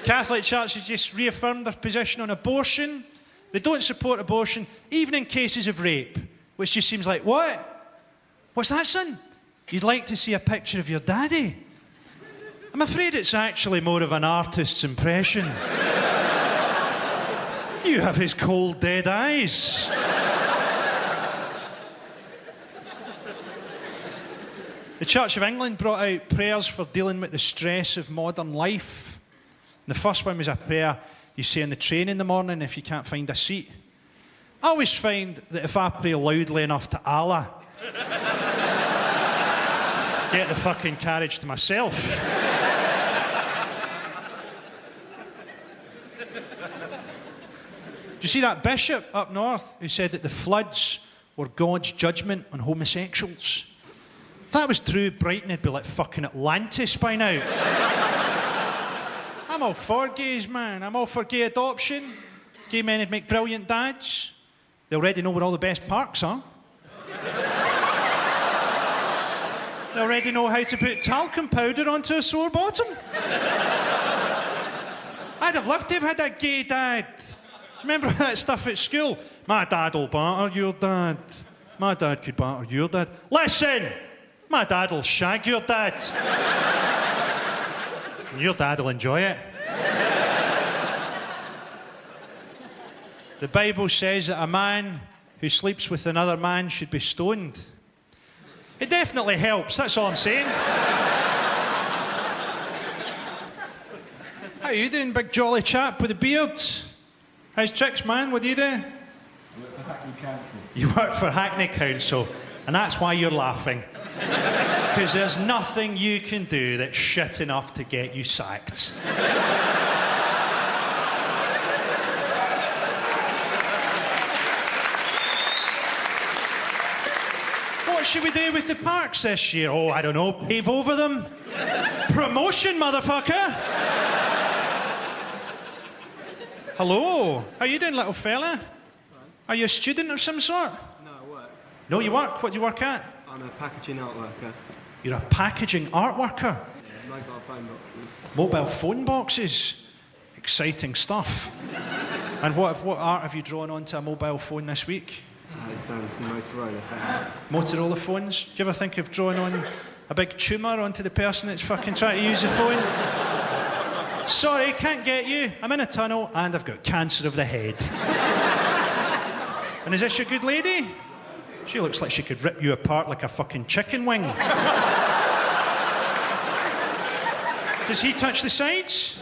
[SPEAKER 1] Catholic Church has just reaffirmed their position on abortion. They don't support abortion, even in cases of rape, which just seems like, what? What's that, son? You'd like to see a picture of your daddy? I'm afraid it's actually more of an artist's impression. You have his cold, dead eyes. The Church of England brought out prayers for dealing with the stress of modern life. And the first one was a prayer you say on the train in the morning if you can't find a seat. I always find that if I pray loudly enough to Allah, get the fucking carriage to myself. Do you see that bishop up north who said that the floods were God's judgment on homosexuals? If that was true, Brighton would be like fucking Atlantis by now. I'm all for gays, man. I'm all for gay adoption. Gay men would make brilliant dads. They already know where all the best parks are. They already know how to put talcum powder onto a sore bottom. I'd have loved to have had a gay dad. Do you remember that stuff at school? My dad'll batter your dad. My dad could batter your dad. Listen! My dad'll shag your dad. And your dad'll enjoy it. The Bible says that a man who sleeps with another man should be stoned. It definitely helps, that's all I'm saying. How you doing, big jolly chap with a beard? How's tricks, man? What do you do?
[SPEAKER 8] I work for Hackney Council.
[SPEAKER 1] You work for Hackney Council, and that's why you're laughing. Because there's nothing you can do that's shit enough to get you sacked. What should we do with the parks this year? Oh, I don't know, pave over them? Promotion, motherfucker! Hello, how you doing, little fella? Are you a student of some sort?
[SPEAKER 2] No, I work.
[SPEAKER 1] No, you work? What do you work at?
[SPEAKER 2] I'm a packaging art worker.
[SPEAKER 1] You're a packaging art worker?
[SPEAKER 2] Yeah, mobile phone boxes.
[SPEAKER 1] Mobile phone boxes? Exciting stuff. And what art have you drawn onto a mobile phone this week?
[SPEAKER 2] I've done some Motorola phones.
[SPEAKER 1] Motorola phones? Do you ever think of drawing on a big tumour onto the person that's fucking trying to use the phone? Sorry, can't get you. I'm in a tunnel and I've got cancer of the head. And is this your good lady? She looks like she could rip you apart like a fucking chicken wing. Does he touch the sides?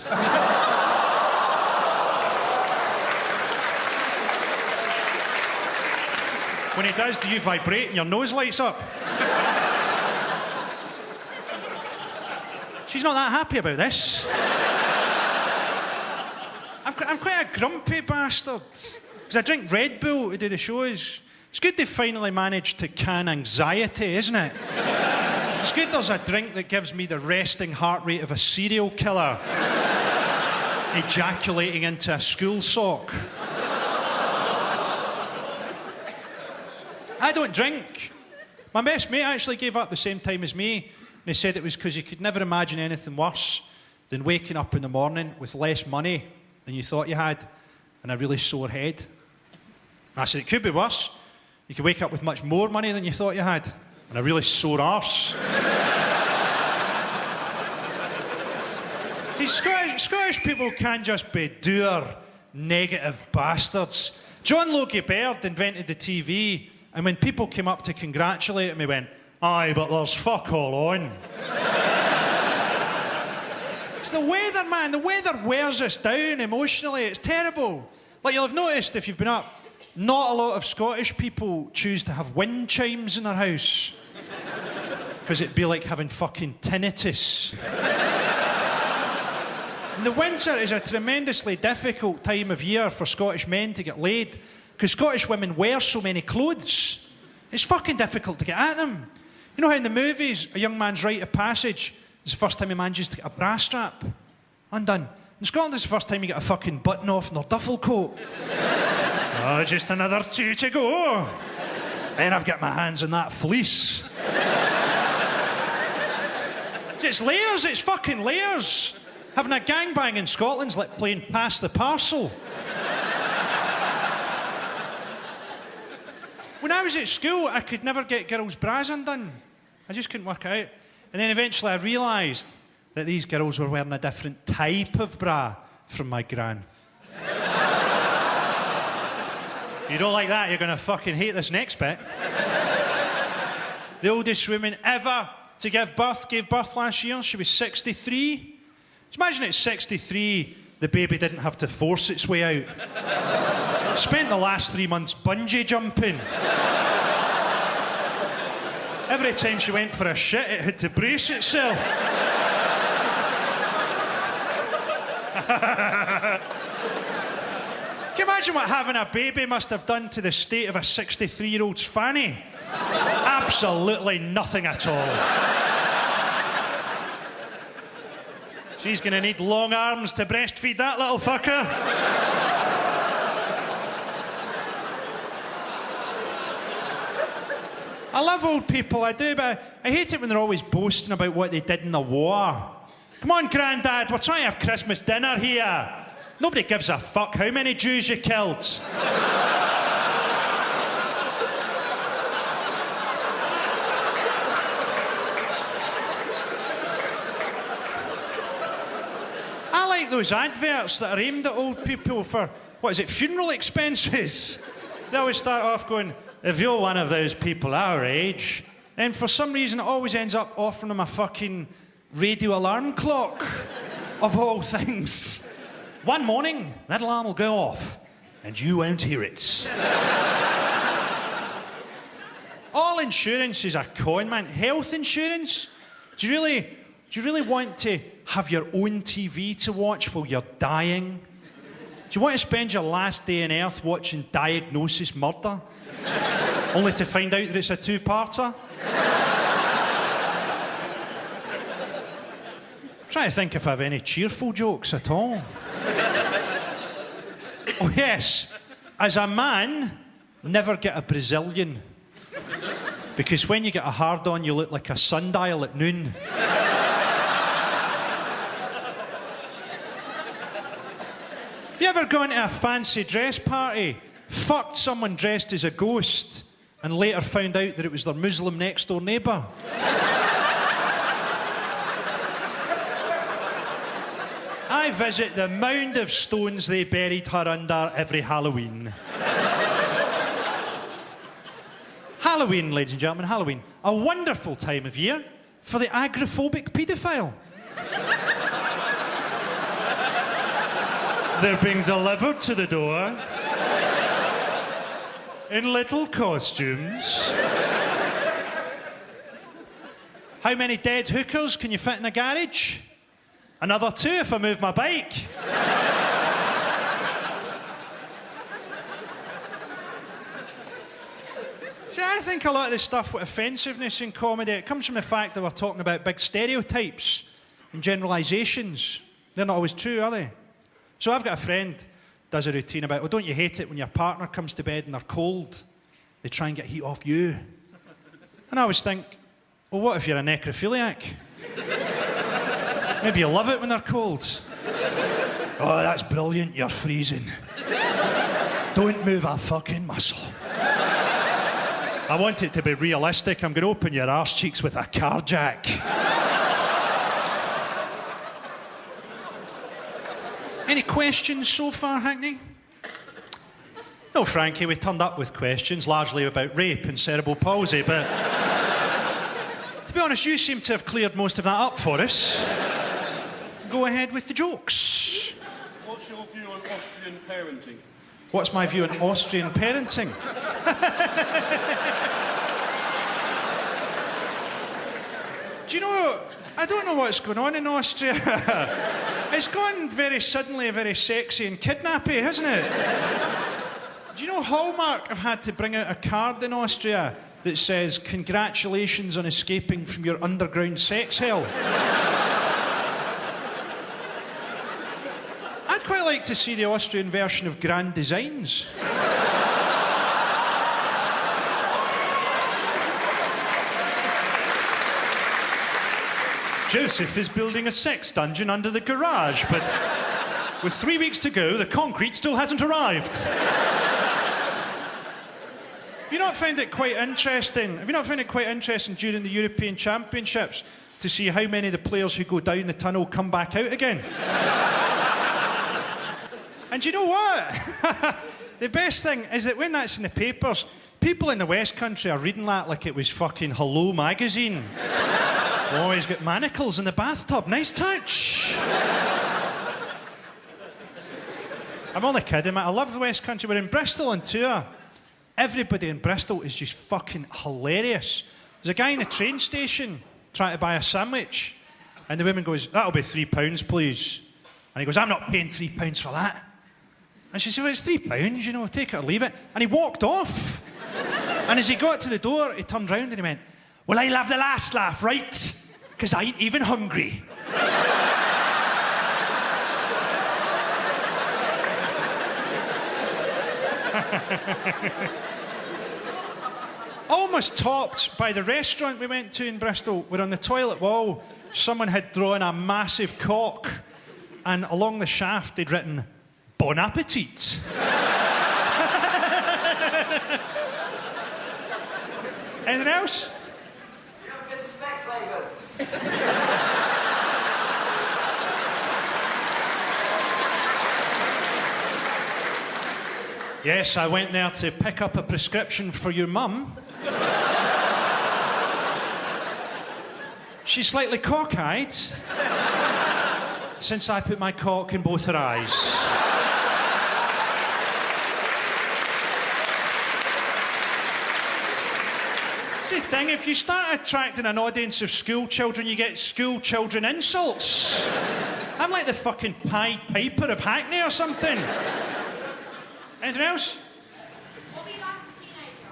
[SPEAKER 1] When he does, do you vibrate and your nose lights up? She's not that happy about this. I'm quite a grumpy bastard. Because I drink Red Bull to do the shows. It's good they finally managed to can anxiety, isn't it? It's good there's a drink that gives me the resting heart rate of a serial killer ejaculating into a school sock. I don't drink. My best mate actually gave up the same time as me. he said it was because he could never imagine anything worse than waking up in the morning with less money than you thought you had and a really sore head. And I said, it could be worse. You could wake up with much more money than you thought you had and a really sore arse. See, Scottish people can't just be dour, negative bastards. John Logie Baird invented the TV, and when people came up to congratulate him, he went, aye, but there's fuck all on. It's the weather, man. The weather wears us down emotionally. It's terrible. Like, you'll have noticed if you've been up, not a lot of Scottish people choose to have wind chimes in their house. Because it'd be like having fucking tinnitus. And the winter is a tremendously difficult time of year for Scottish men to get laid because Scottish women wear so many clothes. It's fucking difficult to get at them. You know how in the movies, a young man's rite of passage is the first time he manages to get a bra strap undone. In Scotland, it's the first time you get a fucking button off in their duffel coat. Oh, just another 2 to go. Then I've got my hands on that fleece. It's layers, it's fucking layers. Having a gangbang in Scotland's like playing pass the parcel. When I was at school, I could never get girls' bras undone. I just couldn't work it out. And then eventually I realised that these girls were wearing a different type of bra from my gran. If you don't like that, you're going to fucking hate this next bit. The oldest woman ever to give birth gave birth last year. She was 63. Just imagine at 63, the baby didn't have to force its way out. Spent the last 3 months bungee jumping. Every time she went for a shit, it had to brace itself. Can you imagine what having a baby must have done to the state of a 63-year-old's fanny? Absolutely nothing at all. She's going to need long arms to breastfeed that little fucker. I love old people, I do, but I hate it when they're always boasting about what they did in the war. Come on, Grandad, we're trying to have Christmas dinner here. Nobody gives a fuck how many Jews you killed. Those adverts that are aimed at old people for, what is it, funeral expenses. They always start off going, if you're one of those people our age, and for some reason it always ends up offering them a fucking radio alarm clock, of all things. One morning, that alarm will go off, and you won't hear it. All insurance is a con, man. Health insurance? Do you really want to have your own TV to watch while you're dying? Do you want to spend your last day on Earth watching Diagnosis Murder? Only to find out that it's a two-parter? I'm trying to think if I have any cheerful jokes at all. Oh yes, as a man, never get a Brazilian. Because when you get a hard-on, you look like a sundial at noon. Have you ever gone to a fancy dress party, fucked someone dressed as a ghost, and later found out that it was their Muslim next-door neighbour? I visit the mound of stones they buried her under every Halloween. Halloween, ladies and gentlemen, Halloween. A wonderful time of year for the agoraphobic paedophile. They're being delivered to the door in little costumes. How many dead hookers can you fit in a garage? Another 2 if I move my bike. See, I think a lot of this stuff with offensiveness in comedy, it comes from the fact that we're talking about big stereotypes and generalisations. They're not always true, are they? So I've got a friend does a routine about, oh, don't you hate it when your partner comes to bed and they're cold? They try and get heat off you. And I always think, Well, what if you're a necrophiliac? Maybe you love it when they're cold. Oh, that's brilliant, you're freezing. Don't move a fucking muscle. I want it to be realistic. I'm going to open your arse cheeks with a car jack. Any questions so far, Hackney? No, Frankie, we turned up with questions, largely about rape and cerebral palsy, but to be honest, you seem to have cleared most of that up for us. Go ahead with the jokes.
[SPEAKER 2] What's your view on Austrian parenting?
[SPEAKER 1] What's my view on Austrian parenting? Do you know, I don't know what's going on in Austria. It's gone very suddenly very sexy and kidnappy, hasn't it? Do you know Hallmark have had to bring out a card in Austria that says, "Congratulations on escaping from your underground sex hell"? I'd quite like to see the Austrian version of Grand Designs. Joseph is building a sex dungeon under the garage, but with 3 weeks to go, the concrete still hasn't arrived. Have you not found it quite interesting? Have you not found it quite interesting during the European Championships to see how many of the players who go down the tunnel come back out again? And you know what? The best thing is that when that's in the papers, people in the West Country are reading that like it was fucking Hello magazine. Oh, he's got manacles in the bathtub. Nice touch. I'm only kidding, mate. I love the West Country. We're in Bristol on tour. Everybody in Bristol is just fucking hilarious. There's a guy in the train station trying to buy a sandwich, and the woman goes, "That'll be £3, please." And he goes, "I'm not paying £3 for that." And she said, "Well, it's £3, you know, take it or leave it." And he walked off. And as he got to the door, he turned round and he went, "Well, I'll have the last laugh, right? Because I ain't even hungry." Almost topped by the restaurant we went to in Bristol, where on the toilet wall, someone had drawn a massive cock, and along the shaft they'd written, "Bon appetit." Anything else? Yes, I went there to pick up a prescription for your mum. She's slightly cockeyed since I put my cock in both her eyes. It's the thing, if you start attracting an audience of school children, you get school children insults. I'm like the fucking Pied Piper of Hackney or something. Anything else?
[SPEAKER 3] What were you like as a teenager?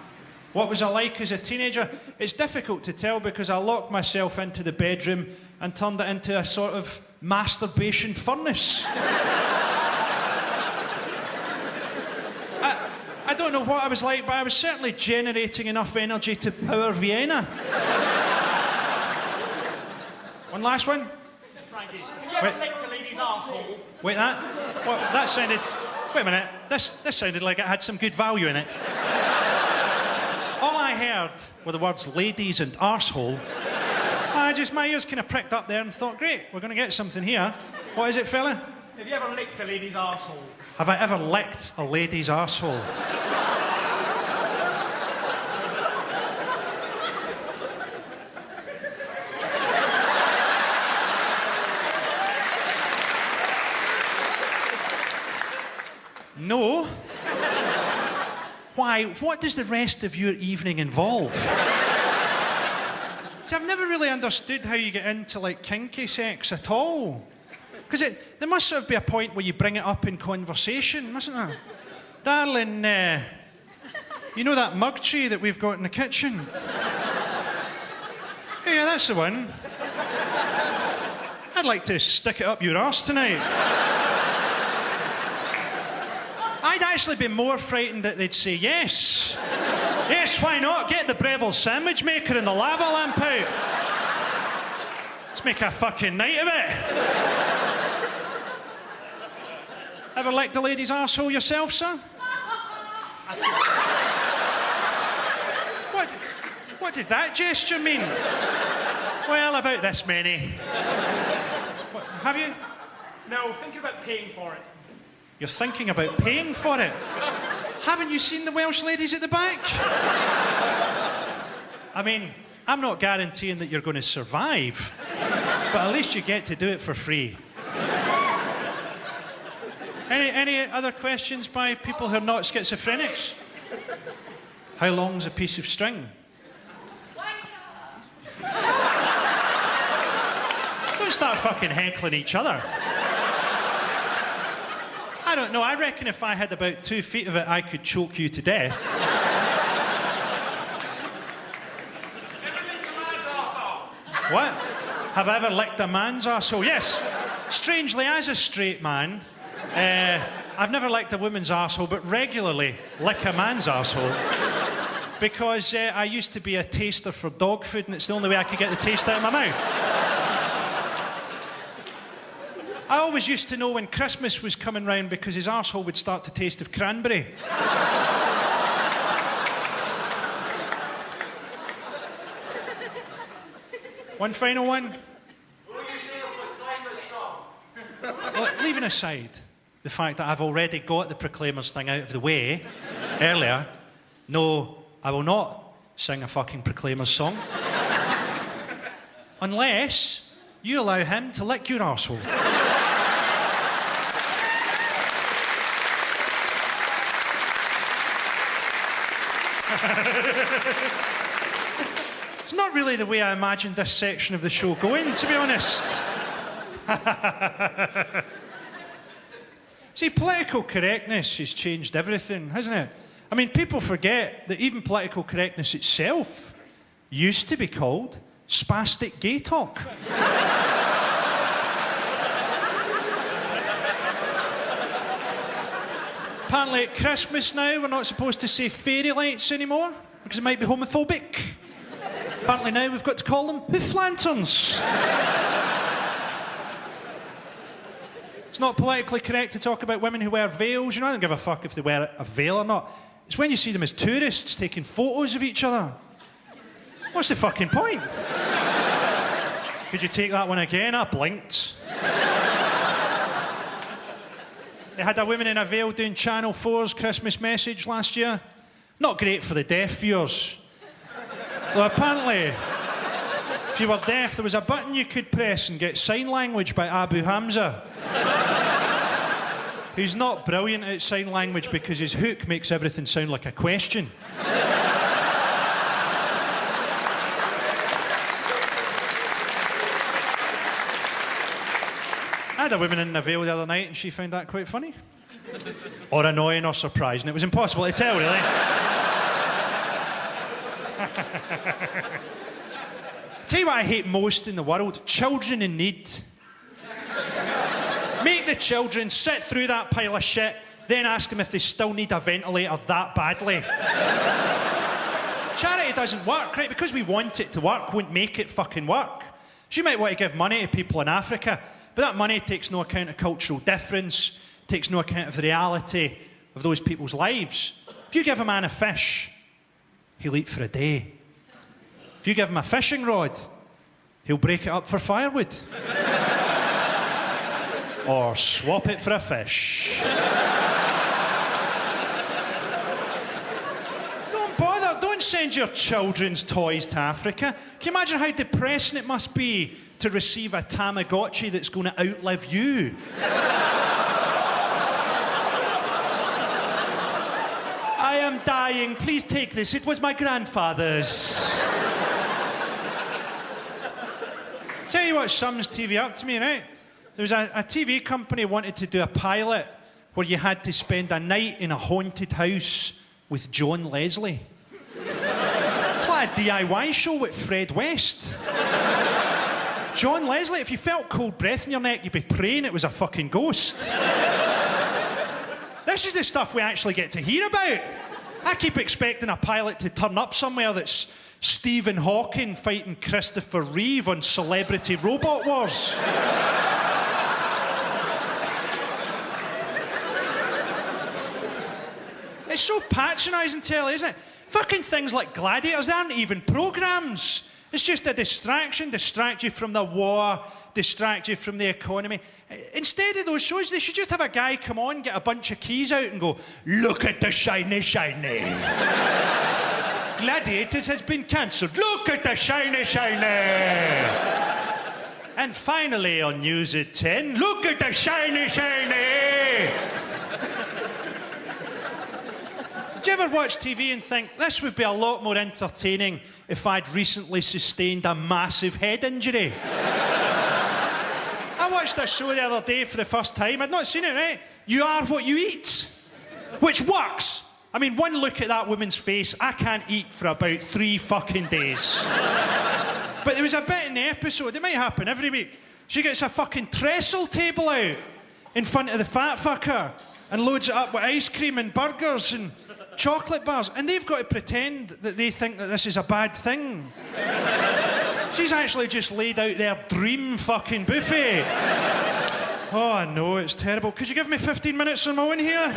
[SPEAKER 1] What was I like as a teenager? It's difficult to tell because I locked myself into the bedroom and turned it into a sort of masturbation furnace. I don't know what I was like, but I was certainly generating enough energy to power Vienna. One last one?
[SPEAKER 9] Frankie, have you ever licked a lady's arsehole?
[SPEAKER 1] Wait, that? Well, that sounded... Wait a minute. This sounded like it had some good value in it. All I heard were the words ladies and arsehole. My ears kind of pricked up there and thought, great, we're going to get something here. What is it, fella?
[SPEAKER 9] Have you ever licked a lady's arsehole?
[SPEAKER 1] Have I ever licked a lady's arsehole? No. Why? What does the rest of your evening involve? See, I've never really understood how you get into, like, kinky sex at all. Because there must sort of be a point where you bring it up in conversation, mustn't there? Darling, you know that mug tray that we've got in the kitchen? Yeah, that's the one. I'd like to stick it up your arse tonight. I'd actually be more frightened that they'd say yes. Yes, why not? Get the Breville sandwich maker and the lava lamp out. Let's make a fucking night of it. Ever licked a lady's arsehole yourself, sir? What did that gesture mean? Well, about this many. What, have you?
[SPEAKER 9] No, think about paying for it.
[SPEAKER 1] You're thinking about paying for it? Haven't you seen the Welsh ladies at the back? I mean, I'm not guaranteeing that you're going to survive, but at least you get to do it for free. Any other questions by people who are not schizophrenics? How long's a piece of string? Don't start fucking heckling each other. I don't know. I reckon if I had about 2 feet of it, I could choke you to death. What? Have I ever licked a man's arsehole? Yes. Strangely, as a straight man, I've never licked a woman's arsehole, but regularly lick a man's arsehole. Because I used to be a taster for dog food, and it's the only way I could get the taste out of my mouth. I always used to know when Christmas was coming round because his arsehole would start to taste of cranberry. One final one.
[SPEAKER 9] Will you sing a Proclaimers song?
[SPEAKER 1] Well, leaving aside the fact that I've already got the Proclaimers thing out of the way earlier, no, I will not sing a fucking Proclaimers song. Unless you allow him to lick your arsehole. It's not really the way I imagined this section of the show going, to be honest. See, political correctness has changed everything, hasn't it? I mean, people forget that even political correctness itself used to be called spastic gay talk. Apparently at Christmas now, we're not supposed to say fairy lights anymore because it might be homophobic. Apparently now we've got to call them poof lanterns. It's not politically correct to talk about women who wear veils. You know, I don't give a fuck if they wear a veil or not. It's when you see them as tourists taking photos of each other. What's the fucking point? Could you take that one again? I blinked. They had a woman in a veil doing Channel 4's Christmas message last year. Not great for the deaf viewers. Well, apparently, if you were deaf, there was a button you could press and get sign language by Abu Hamza. Who's not brilliant at sign language because his hook makes everything sound like a question. I had a woman in a veil the other night and she found that quite funny. Or annoying or surprising. It was impossible to tell, really. Tell you what I hate most in the world? Children in need. Make the children sit through that pile of shit, then ask them if they still need a ventilator that badly. Charity doesn't work, right? Because we want it to work, won't make it fucking work. So you might want to give money to people in Africa, but that money takes no account of cultural difference, takes no account of the reality of those people's lives. If you give a man a fish, he'll eat for a day. If you give him a fishing rod, he'll break it up for firewood. Or swap it for a fish. Don't bother, don't send your children's toys to Africa. Can you imagine how depressing it must be to receive a Tamagotchi that's going to outlive you? I am dying, please take this, it was my grandfather's. Tell you what sums TV up to me, right? There was a TV company wanted to do a pilot where you had to spend a night in a haunted house with John Leslie. It's like a DIY show with Fred West. John Leslie, if you felt cold breath in your neck, you'd be praying it was a fucking ghost. This is the stuff we actually get to hear about. I keep expecting a pilot to turn up somewhere that's Stephen Hawking fighting Christopher Reeve on Celebrity Robot Wars. It's so patronising, telly, isn't it? Fucking things like Gladiators, they aren't even programmes. It's just a distraction, distract you from the war, distract you from the economy. Instead of those shows, they should just have a guy come on, get a bunch of keys out and go, look at the shiny, shiny. Gladiators has been cancelled. Look at the shiny, shiny. And finally on News at 10, look at the shiny, shiny. Do you ever watch TV and think, this would be a lot more entertaining if I'd recently sustained a massive head injury? I watched a show the other day for the first time. I'd not seen it, right? You are what you eat, which works. I mean, one look at that woman's face, I can't eat for about 3 fucking days. But there was a bit in the episode, it might happen every week, she gets a fucking trestle table out in front of the fat fucker and loads it up with ice cream and burgers and chocolate bars, and they've got to pretend that they think that this is a bad thing. She's actually just laid out their dream fucking buffet. Oh, I know, it's terrible. Could you give me 15 minutes on my own here?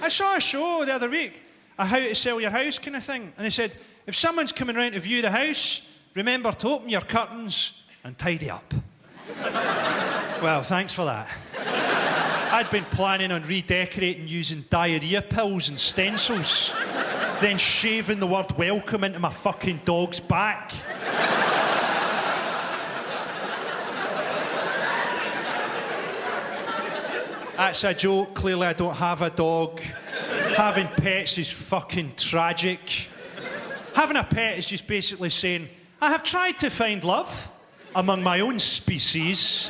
[SPEAKER 1] I saw a show the other week, a how to sell your house kind of thing, and they said, if someone's coming round to view the house, remember to open your curtains and tidy up. Well, thanks for that. I'd been planning on redecorating using diarrhea pills and stencils, then shaving the word welcome into my fucking dog's back. That's a joke. Clearly I don't have a dog. Having pets is fucking tragic. Having a pet is just basically saying, I have tried to find love among my own species.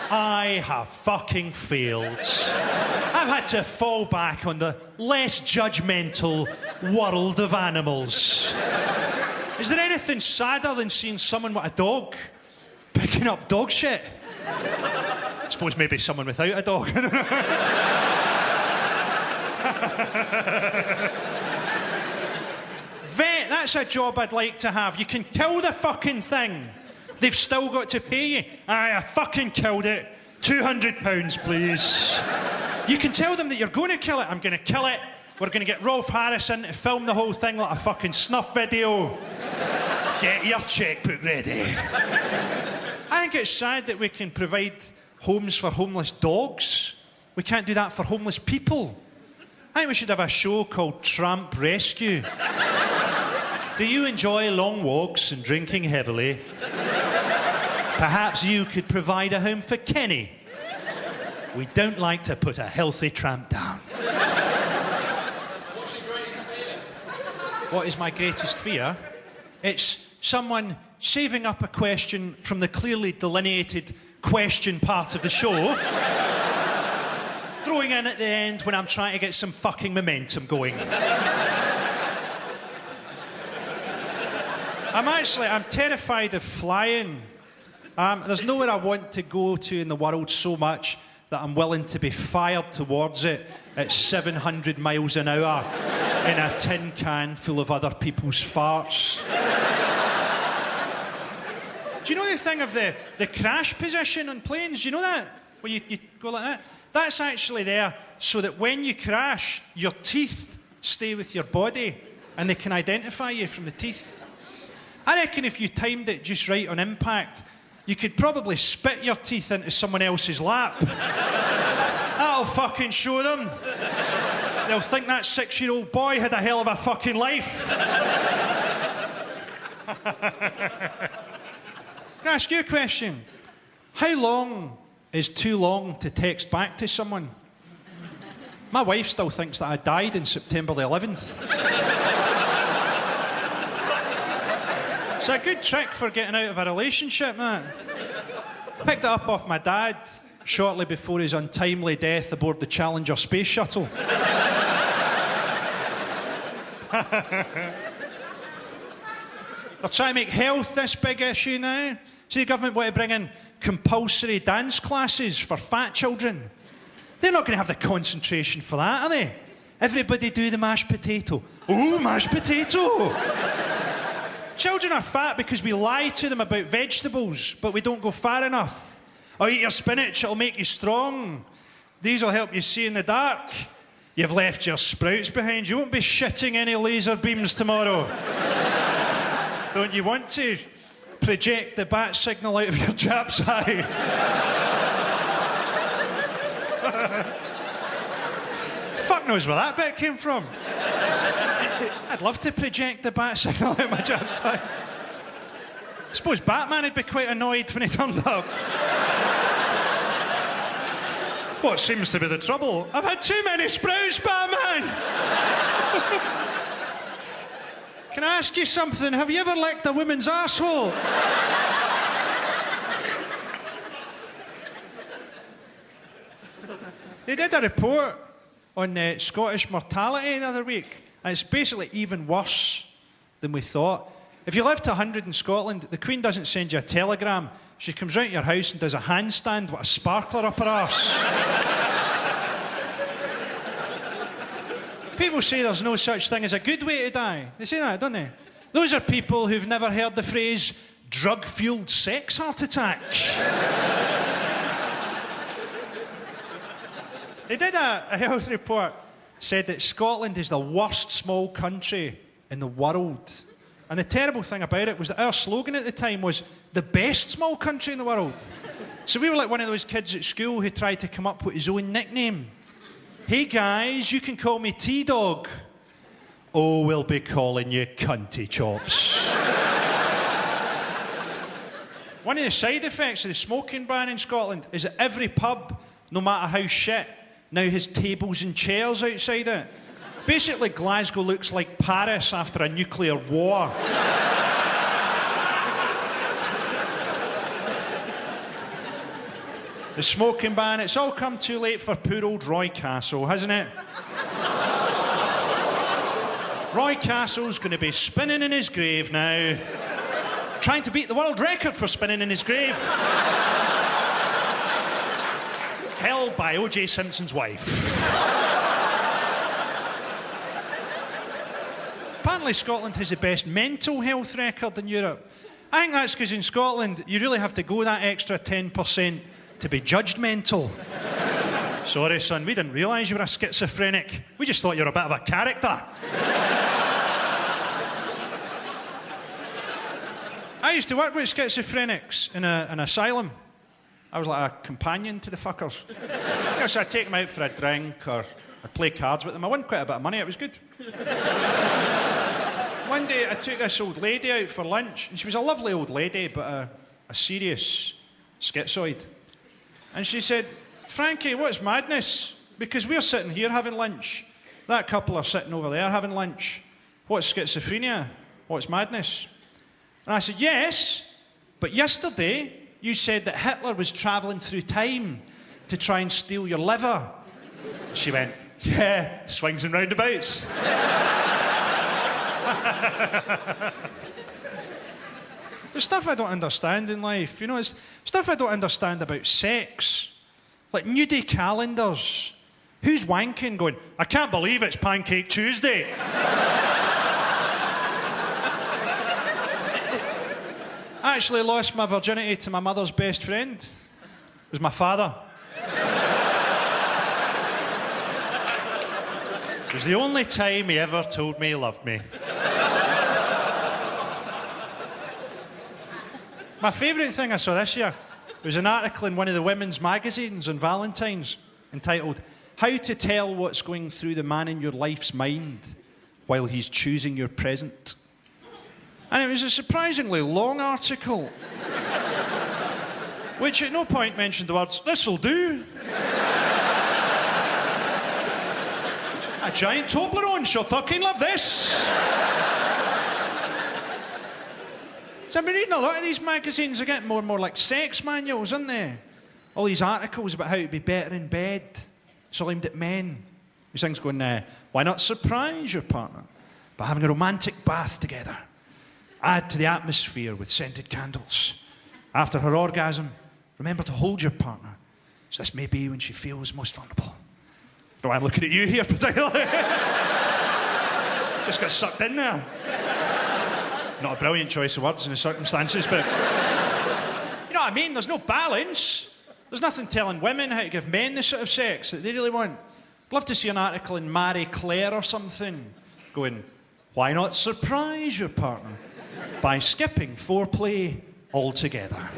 [SPEAKER 1] I have fucking failed. I've had to fall back on the less judgmental world of animals. Is there anything sadder than seeing someone with a dog picking up dog shit? I suppose maybe someone without a dog. Vet, that's a job I'd like to have. You can kill the fucking thing. They've still got to pay you. Aye, I fucking killed it. £200, please. You can tell them that you're going to kill it. I'm going to kill it. We're going to get Rolf Harrison to film the whole thing like a fucking snuff video. Get your checkbook ready. I think it's sad that we can provide homes for homeless dogs. We can't do that for homeless people. I think we should have a show called Tramp Rescue. Do you enjoy long walks and drinking heavily? Perhaps you could provide a home for Kenny. We don't like to put a healthy tramp down.
[SPEAKER 7] What's your greatest fear?
[SPEAKER 1] What is my greatest fear? It's someone saving up a question from the clearly delineated question part of the show, throwing in at the end when I'm trying to get some fucking momentum going. I'm terrified of flying. There's nowhere I want to go to in the world so much that I'm willing to be fired towards it at 700 miles an hour in a tin can full of other people's farts. Do you know the thing of the crash position on planes? Do you know that? Where you go like that? That's actually there so that when you crash, your teeth stay with your body and they can identify you from the teeth. I reckon if you timed it just right on impact, you could probably spit your teeth into someone else's lap. That'll fucking show them. They'll think that 6-year-old boy had a hell of a fucking life. Can I ask you a question? How long is too long to text back to someone? My wife still thinks that I died on September the 11th. It's a good trick for getting out of a relationship, man. Picked it up off my dad shortly before his untimely death aboard the Challenger space shuttle. They're trying to make health this big issue now. See, the government want to bring in compulsory dance classes for fat children. They're not going to have the concentration for that, are they? Everybody do the mashed potato. Oh, mashed potato! Children are fat because we lie to them about vegetables, but we don't go far enough. Oh, eat your spinach, it'll make you strong. These will help you see in the dark. You've left your sprouts behind. You won't be shitting any laser beams tomorrow. Don't you want to project the bat signal out of your Jap's eye? Fuck knows where that bit came from. I'd love to project the bat signal out of my Jap's eye. I suppose Batman would be quite annoyed when he turned up. What seems to be the trouble? I've had too many sprouts, Batman! Can I ask you something? Have you ever licked a woman's asshole? They did a report on Scottish mortality the other week, and it's basically even worse than we thought. If you live to 100 in Scotland, the Queen doesn't send you a telegram. She comes round to your house and does a handstand with a sparkler up her arse. People say there's no such thing as a good way to die. They say that, don't they? Those are people who've never heard the phrase drug-fueled sex heart attack. They did a health report, said that Scotland is the worst small country in the world. And the terrible thing about it was that our slogan at the time was the best small country in the world. So we were like one of those kids at school who tried to come up with his own nickname. Hey guys, you can call me T-Dog. Oh, we'll be calling you Cunty Chops. One of the side effects of the smoking ban in Scotland is that every pub, no matter how shit, now has tables and chairs outside it. Basically, Glasgow looks like Paris after a nuclear war. The smoking ban, it's all come too late for poor old Roy Castle, hasn't it? Roy Castle's going to be spinning in his grave now, trying to beat the world record for spinning in his grave. Held by O.J. Simpson's wife. Apparently Scotland has the best mental health record in Europe. I think that's because in Scotland you really have to go that extra 10% to be judged mental. Sorry, son, we didn't realise you were a schizophrenic. We just thought you were a bit of a character. I used to work with schizophrenics in an asylum. I was like a companion to the fuckers. You know, so I'd take them out for a drink or I'd play cards with them. I won quite a bit of money, it was good. One day I took this old lady out for lunch, and she was a lovely old lady, but a serious schizoid. And she said, Frankie, what's madness? Because we're sitting here having lunch. That couple are sitting over there having lunch. What's schizophrenia? What's madness? And I said, yes, but yesterday you said that Hitler was travelling through time to try and steal your liver. She went, yeah, swings and roundabouts. There's stuff I don't understand in life, you know, it's stuff I don't understand about sex. Like nudie calendars. Who's wanking going, I can't believe it's Pancake Tuesday. I actually lost my virginity to my mother's best friend. It was my father. It was the only time he ever told me he loved me. My favourite thing I saw this year was an article in one of the women's magazines on Valentine's entitled, How to Tell What's Going Through the Man in Your Life's Mind While He's Choosing Your Present. And it was a surprisingly long article, which at no point mentioned the words, this'll do. A giant Toblerone, she'll fucking love this. So I've been reading a lot of these magazines, are getting more and more like sex manuals, aren't they? All these articles about how to be better in bed. It's all aimed at men. These things going, why not surprise your partner by having a romantic bath together? Add to the atmosphere with scented candles. After her orgasm, remember to hold your partner. So this may be when she feels most vulnerable. I don't know why I'm looking at you here particularly. Just got sucked in there. Not a brilliant choice of words in the circumstances, but you know what I mean? There's no balance. There's nothing telling women how to give men the sort of sex that they really want. I'd love to see an article in Marie Claire or something going, why not surprise your partner by skipping foreplay altogether?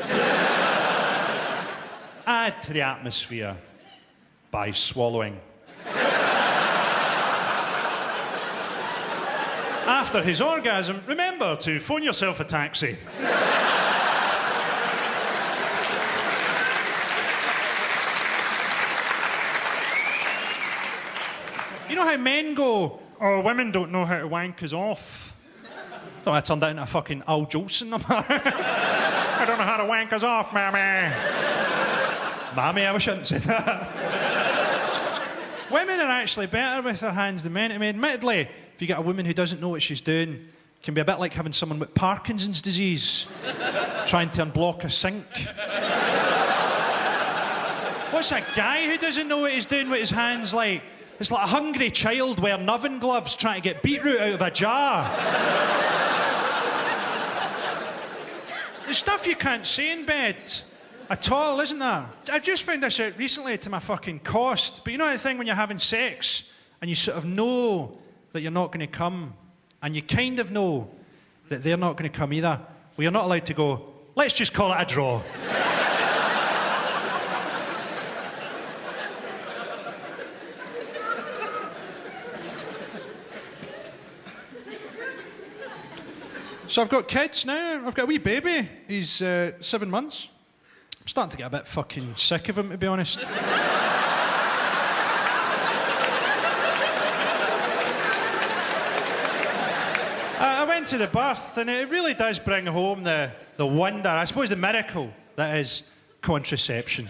[SPEAKER 1] Add to the atmosphere by swallowing. After his orgasm, remember to phone yourself a taxi. You know how men go, oh, women don't know how to wank us off. So I turned that into a fucking Al Jolson number. I don't know how to wank us off, mammy. Mammy, I wish I hadn't said that. Women are actually better with their hands than men. I mean, admittedly, if you get a woman who doesn't know what she's doing, it can be a bit like having someone with Parkinson's disease trying to unblock a sink. What's a guy who doesn't know what he's doing with his hands like? It's like a hungry child wearing oven gloves trying to get beetroot out of a jar. There's stuff you can't say in bed at all, isn't there? I just found this out recently to my fucking cost. But you know the thing when you're having sex and you sort of know that you're not going to come, and you kind of know that they're not going to come either. Well, you're not allowed to go, let's just call it a draw. So I've got kids now. I've got a wee baby. He's 7 months. I'm starting to get a bit fucking sick of him, to be honest. I went to the birth, and it really does bring home the wonder, I suppose the miracle, that is contraception.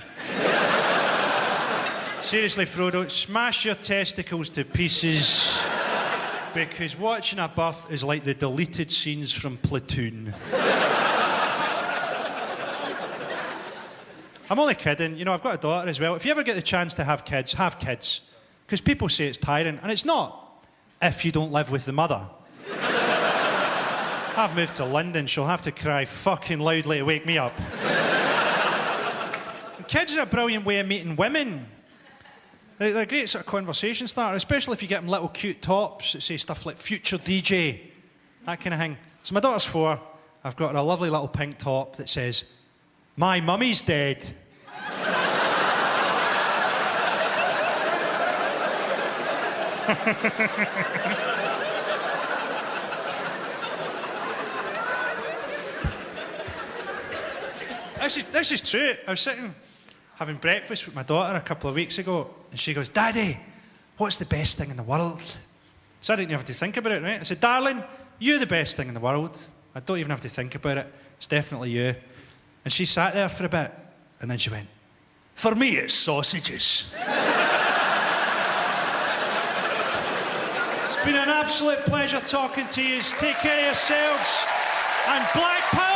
[SPEAKER 1] Seriously, Frodo, smash your testicles to pieces, because watching a birth is like the deleted scenes from Platoon. I'm only kidding. You know, I've got a daughter as well. If you ever get the chance to have kids, have kids. Because people say it's tiring, and it's not if you don't live with the mother. I've moved to London, she'll have to cry fucking loudly to wake me up. And kids are a brilliant way of meeting women. They're a great sort of conversation starter, especially if you get them little cute tops that say stuff like future DJ, that kind of thing. So my daughter's 4. I've got her a lovely little pink top that says, my mummy's dead. This is true. I was sitting having breakfast with my daughter a couple of weeks ago, and she goes, Daddy, what's the best thing in the world? So I didn't even have to think about it, right? I said, darling, you're the best thing in the world. I don't even have to think about it. It's definitely you. And she sat there for a bit, and then she went, for me, it's sausages. It's been an absolute pleasure talking to you. Take care of yourselves. And Black Panther.